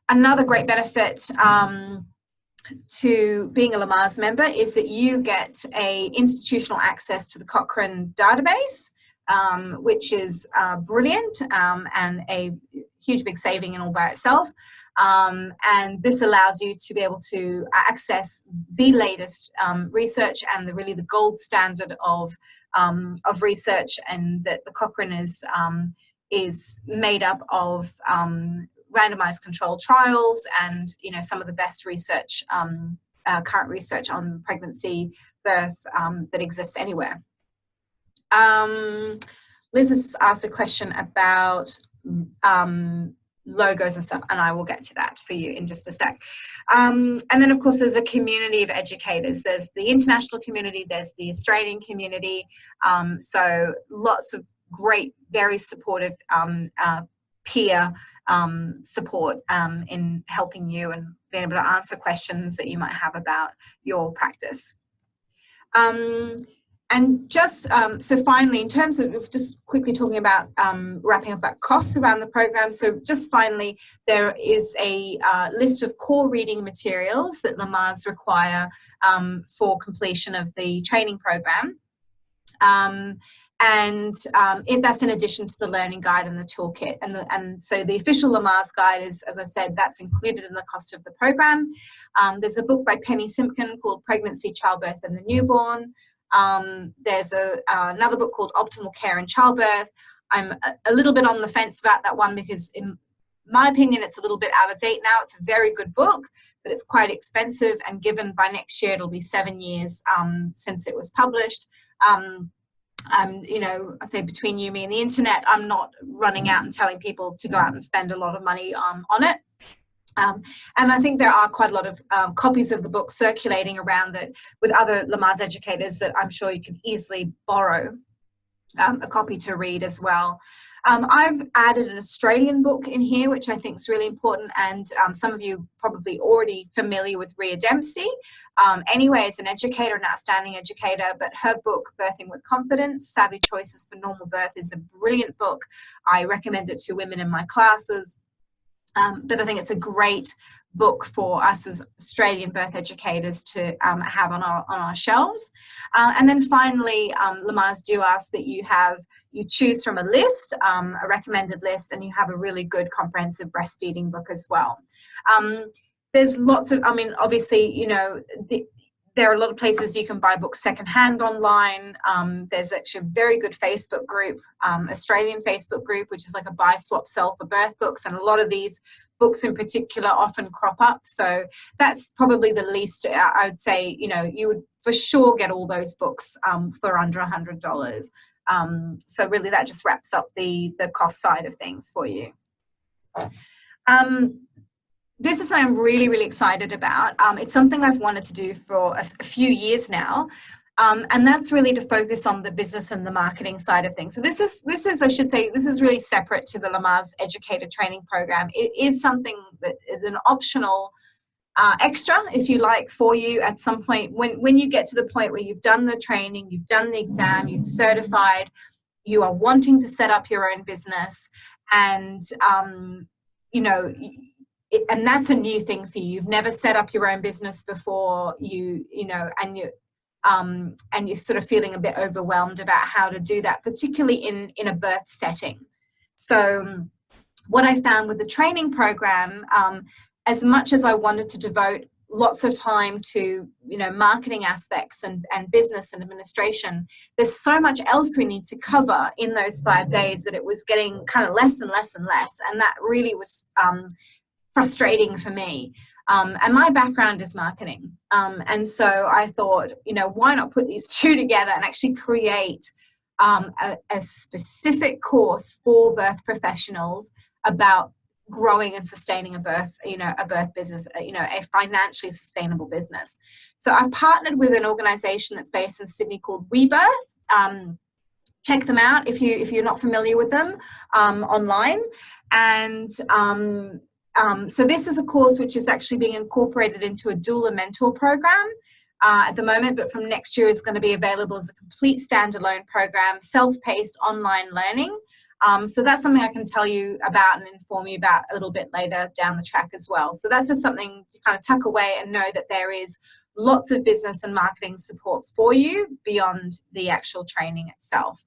Another great benefit to being a Lamaze member is that you get a institutional access to the Cochrane database, which is brilliant and a huge big saving in all by itself. And this allows you to be able to access the latest research and the gold standard of research, and that the Cochrane is made up of randomized controlled trials and some of the best research, current research on pregnancy, birth that exists anywhere. Liz has asked a question about logos and stuff, and I will get to that for you in just a sec. And then of course there's a community of educators. There's the international community, there's the Australian community, so lots of great, very supportive peer support in helping you and being able to answer questions that you might have about your practice. And just so finally, in terms of just quickly talking about wrapping up about costs around the program, so just finally, there is a list of core reading materials that Lamaze require for completion of the training program. That's in addition to the learning guide and the toolkit. And so the official Lamaze guide is, as I said, that's included in the cost of the program. There's a book by Penny Simpkin called Pregnancy, Childbirth and the Newborn. There's another book called Optimal Care in Childbirth. I'm a little bit on the fence about that one because in my opinion it's a little bit out of date now. It's a very good book, but it's quite expensive, and given by next year it'll be 7 years since it was published. I say between you, me and the internet, I'm not running out and telling people to go out and spend a lot of money on it. And I think there are quite a lot of copies of the book circulating around that with other Lamaze educators that I'm sure you can easily borrow a copy to read as well. I've added an Australian book in here, which I think is really important, and some of you probably already familiar with Rhea Dempsey. Anyway, as an educator, an outstanding educator, but her book, Birthing with Confidence, Savvy Choices for Normal Birth, is a brilliant book. I recommend it to women in my classes. But I think it's a great book for us as Australian birth educators to have on our shelves. And then finally, Lamaze do ask that you choose from a list, a recommended list, and you have a really good comprehensive breastfeeding book as well. There's lots of, obviously, there are a lot of places you can buy books secondhand online. There's actually a very good Facebook group, Australian Facebook group, which is like a buy, swap, sell for birth books. And a lot of these books in particular often crop up. So that's probably the least, I would say, you would for sure get all those books for under $100. So really that just wraps up the cost side of things for you. This is something I'm really, really excited about. It's something I've wanted to do for a few years now, and that's really to focus on the business and the marketing side of things. So this is, I should say, this is really separate to the Lamaze Educator Training Program. It is something that is an optional extra, if you like, for you at some point when you get to the point where you've done the training, you've done the exam, you've certified. you are wanting to set up your own business, and you know, and that's a new thing for you. You've never set up your own business before, you know, and you're sort of feeling a bit overwhelmed about how to do that, particularly in a birth setting. So what I found with the training program, as much as I wanted to devote lots of time to, you know, marketing aspects and business and administration, there's so much else we need to cover in those 5 days that it was getting kind of less and less and less. And that really was frustrating for me. And my background is marketing. And so I thought, you know, why not put these two together and actually create a specific course for birth professionals about growing and sustaining a birth business, you know, a financially sustainable business. So I've partnered with an organization that's based in Sydney called WeBirth. Check them out if you're not familiar with them, online. And so this is a course which is actually being incorporated into a doula mentor program at the moment, but from next year is going to be available as a complete standalone program, self-paced online learning. So that's something I can tell you about and inform you about a little bit later down the track as well. So that's just something to kind of tuck away and know that there is lots of business and marketing support for you beyond the actual training itself.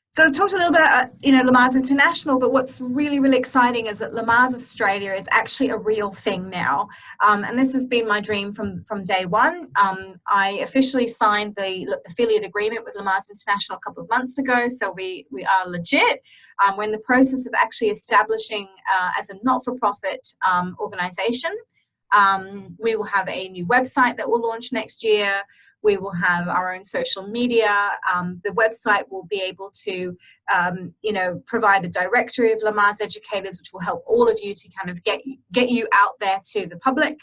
So I talked a little bit about, you know, Lamaze International, but what's really, really exciting is that Lamaze Australia is actually a real thing now. And this has been my dream from day one. I officially signed the affiliate agreement with Lamaze International a couple of months ago, so we are legit. We're in the process of actually establishing as a not-for-profit organisation. We will have a new website that will launch next year. We will have our own social media. The website will be able to, you know, provide a directory of Lamaze educators, which will help all of you to kind of get you out there to the public.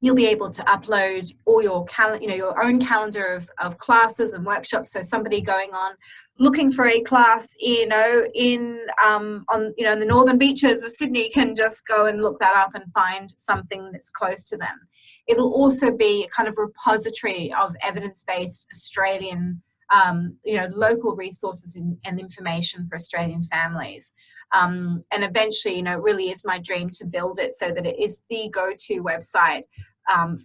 You'll be able to upload all your your own calendar of classes and workshops. So somebody going on looking for a class, you know, in the northern beaches of Sydney can just go and look that up and find something that's close to them. It'll also be a kind of repository of evidence-based Australian, local resources and information for Australian families. And eventually, you know, it really is my dream to build it so that it is the go-to website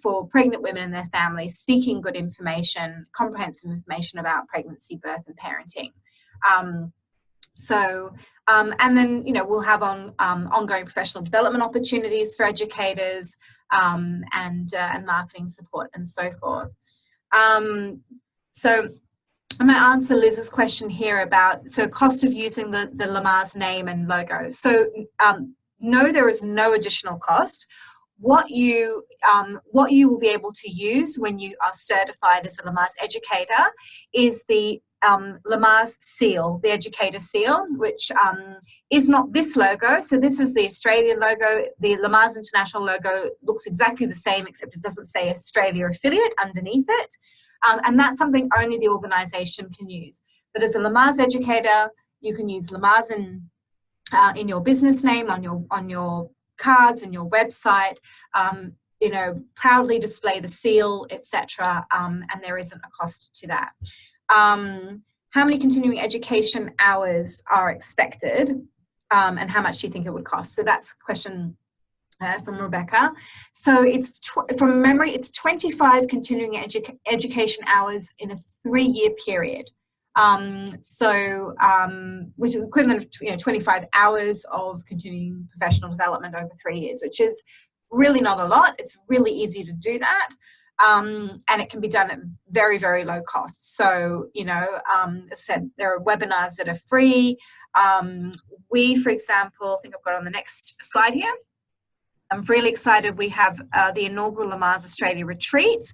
for pregnant women and their families seeking good information, comprehensive information about pregnancy, birth, and parenting. And then, you know, we'll have ongoing professional development opportunities for educators, and marketing support and so forth. So I'm going to answer Liz's question here about cost of using the Lamaze name and logo. So no, there is no additional cost. What you will be able to use when you are certified as a Lamaze educator is the Lamaze seal, the educator seal, which is not this logo. So this is the Australian logo. The Lamaze International logo looks exactly the same, except it doesn't say Australia affiliate underneath it. And that's something only the organisation can use. But as a Lamaze educator, you can use Lamaze in your business name, on your cards and your website, you know, proudly display the seal, etc. And there isn't a cost to that. How many continuing education hours are expected, and how much do you think it would cost? So that's a question from Rebecca. So it's from memory, it's 25 continuing education hours in a 3-year period. Which is equivalent of 25 hours of continuing professional development over 3 years, which is really not a lot. It's really easy to do that. And it can be done at very, very low cost. So, you know, as I said, there are webinars that are free. We, for example, I think I've got on the next slide here. I'm really excited. We have the inaugural Lamaze Australia retreat,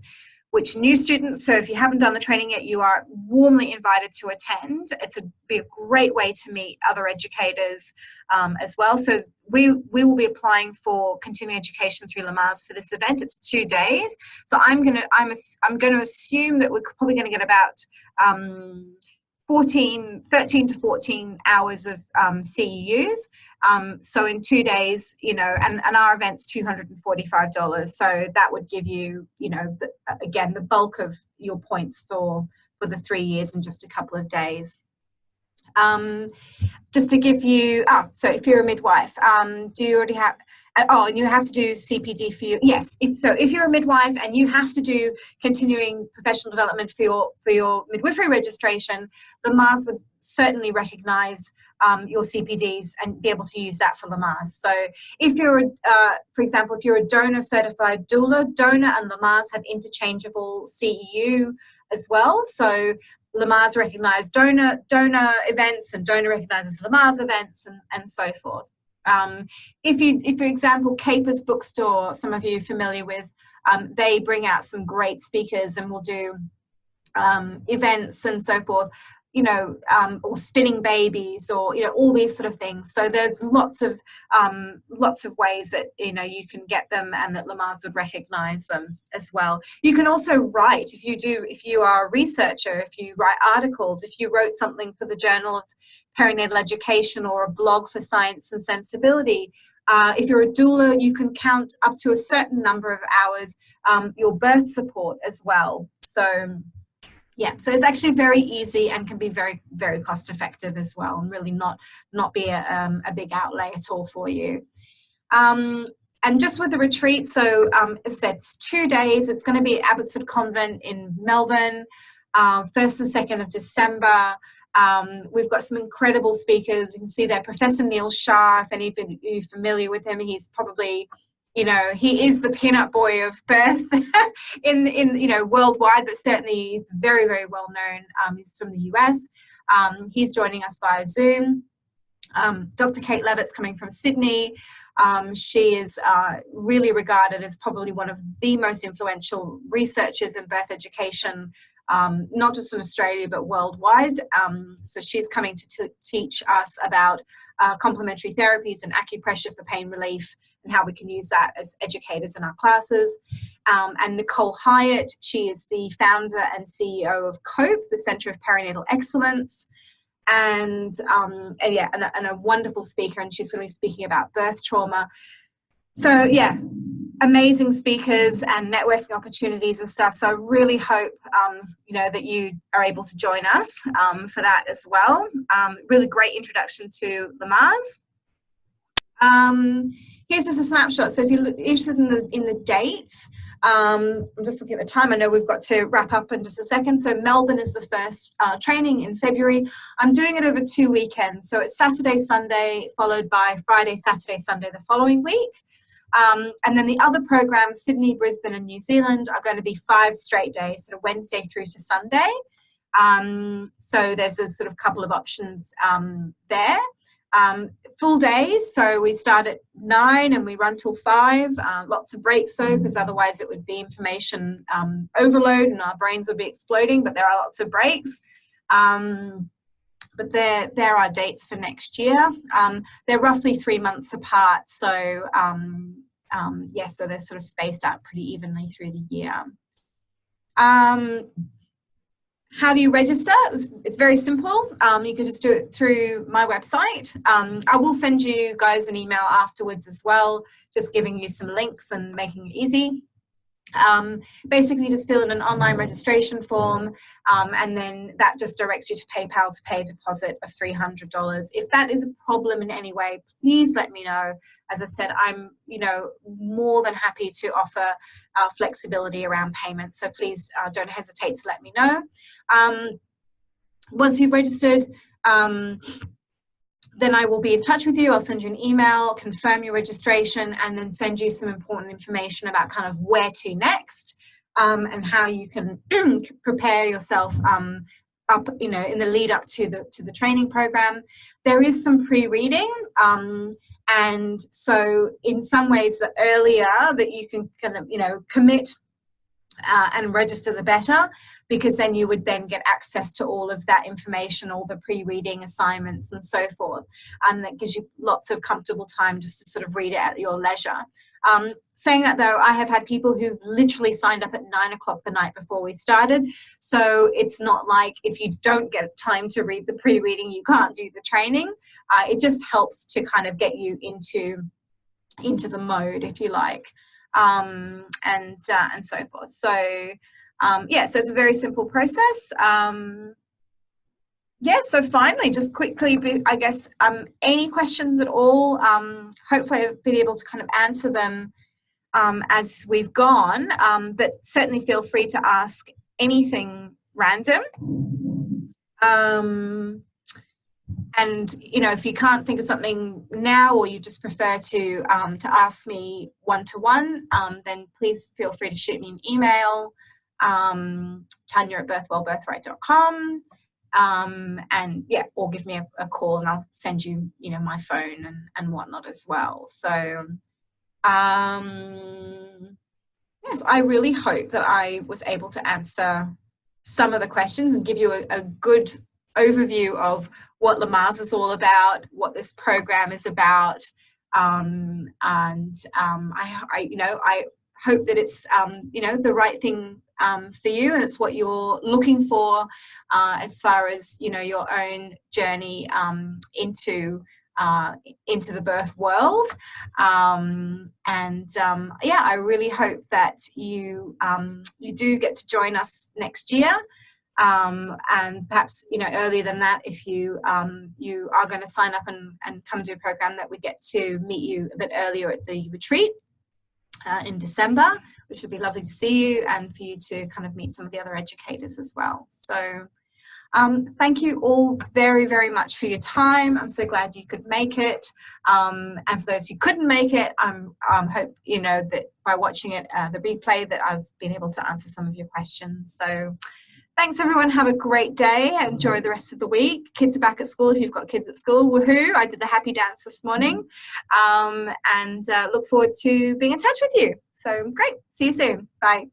which new students, so if you haven't done the training yet, you are warmly invited to attend. It's be a great way to meet other educators as well. So we will be applying for continuing education through Lamaze for this event. It's 2 days. So I'm going to assume that we're probably going to get about 13 to 14 hours of CEUs. So in 2 days, you know, and our event's $245. So that would give you, you know, again, the bulk of your points for the 3 years in just a couple of days. Just to give you, so if you're a midwife, do you already have, and you have to do CPD for you. Yes, if you're a midwife and you have to do continuing professional development for your midwifery registration, Lamaze would certainly recognise your CPDs and be able to use that for Lamaze. So if you're, for example, if you're a donor certified doula, donor and Lamaze have interchangeable CEU as well. So Lamaze recognise donor events and donor recognises Lamaze events and so forth. If for example, Capers Bookstore, some of you are familiar with, they bring out some great speakers and will do events and so forth, you know, or spinning babies, or, you know, all these sort of things. So there's lots of ways that, you know, you can get them and that Lamaze would recognize them as well. You can also write, if you are a researcher, if you write articles, if you wrote something for the Journal of Perinatal Education or a blog for Science and Sensibility. If you're a doula, you can count up to a certain number of hours your birth support as well. So yeah, so it's actually very easy and can be very, very cost effective as well, and really not be a big outlay at all for you. And just with the retreat, so as I said, it's 2 days. It's going to be at Abbotsford Convent in Melbourne, 1st and 2nd of December. We've got some incredible speakers. You can see there, Professor Neil Shah, if any of you are familiar with him, he's probably, you know, he is the peanut boy of birth in you know, worldwide, but certainly he's very, very well known. He's from the US. He's joining us via Zoom. Dr. Kate Levitt's coming from Sydney. She is really regarded as probably one of the most influential researchers in birth education, not just in Australia but worldwide. So she's coming to teach us about complementary therapies and acupressure for pain relief and how we can use that as educators in our classes. And Nicole Hyatt, she is the founder and CEO of COPE, the Centre of Perinatal Excellence. And yeah, and a wonderful speaker, and she's going to be speaking about birth trauma. So yeah, amazing speakers and networking opportunities and stuff. So I really hope you know, that you are able to join us for that as well. Really great introduction to Lamaze. Here's just a snapshot. So if you're interested in the dates, I'm just looking at the time. I know we've got to wrap up in just a second. So Melbourne is the first training in February. I'm doing it over 2 weekends. So it's Saturday, Sunday, followed by Friday, Saturday, Sunday the following week. And then the other programs, Sydney, Brisbane and New Zealand, are going to be 5 straight days, sort of Wednesday through to Sunday. So there's a sort of couple of options there. Full days, so we start at 9 and we run till 5. Lots of breaks though, because otherwise it would be information overload and our brains would be exploding, but there are lots of breaks. But there are dates for next year. They're roughly 3 months apart, so yeah, so they're sort of spaced out pretty evenly through the year. How do you register? It's very simple. You can just do it through my website. I will send you guys an email afterwards as well, just giving you some links and making it easy. Basically just fill in an online registration form, and then that just directs you to PayPal to pay a deposit of $300. If that is a problem in any way, please let me know. As I said, I'm, you know, more than happy to offer flexibility around payment, so please don't hesitate to let me know. Once you've registered, then I will be in touch with you. I'll send you an email, confirm your registration, and then send you some important information about kind of where to next, and how you can prepare yourself up, you know, in the lead up to the training program. There is some pre-reading, and so in some ways, the earlier that you can kind of, you know, commit and register, the better, because then you would then get access to all of that information, all the pre-reading assignments and so forth, and that gives you lots of comfortable time just to sort of read it at your leisure. Saying that though, I have had people who literally signed up at 9 o'clock the night before we started, so it's not like if you don't get time to read the pre-reading you can't do the training. It just helps to kind of get you into the mode, if you like. And so forth. So yeah, so it's a very simple process. Yeah, so finally, just quickly, I guess, any questions at all? Hopefully I've been able to kind of answer them as we've gone, but certainly feel free to ask anything random. And, you know, if you can't think of something now, or you just prefer to ask me one-to-one, then please feel free to shoot me an email, Tanya@birthwellbirthright.com, and yeah, or give me a call, and I'll send you, you know, my phone and whatnot as well. So, yes, I really hope that I was able to answer some of the questions and give you a good overview of what Lamaze is all about, what this program is about, and I you know, I hope that it's you know, the right thing for you, and it's what you're looking for as far as, you know, your own journey into the birth world. Yeah, I really hope that you do get to join us next year. And perhaps, you know, earlier than that, if you you are going to sign up and come to a program, that we get to meet you a bit earlier at the retreat in December, which would be lovely to see you, and for you to kind of meet some of the other educators as well. So thank you all very, very much for your time. I'm so glad you could make it. And for those who couldn't make it, hope, you know, that by watching it, the replay, that I've been able to answer some of your questions. So thanks, everyone. Have a great day. Enjoy the rest of the week. Kids are back at school if you've got kids at school. Woohoo. I did the happy dance this morning. And look forward to being in touch with you. So great. See you soon. Bye.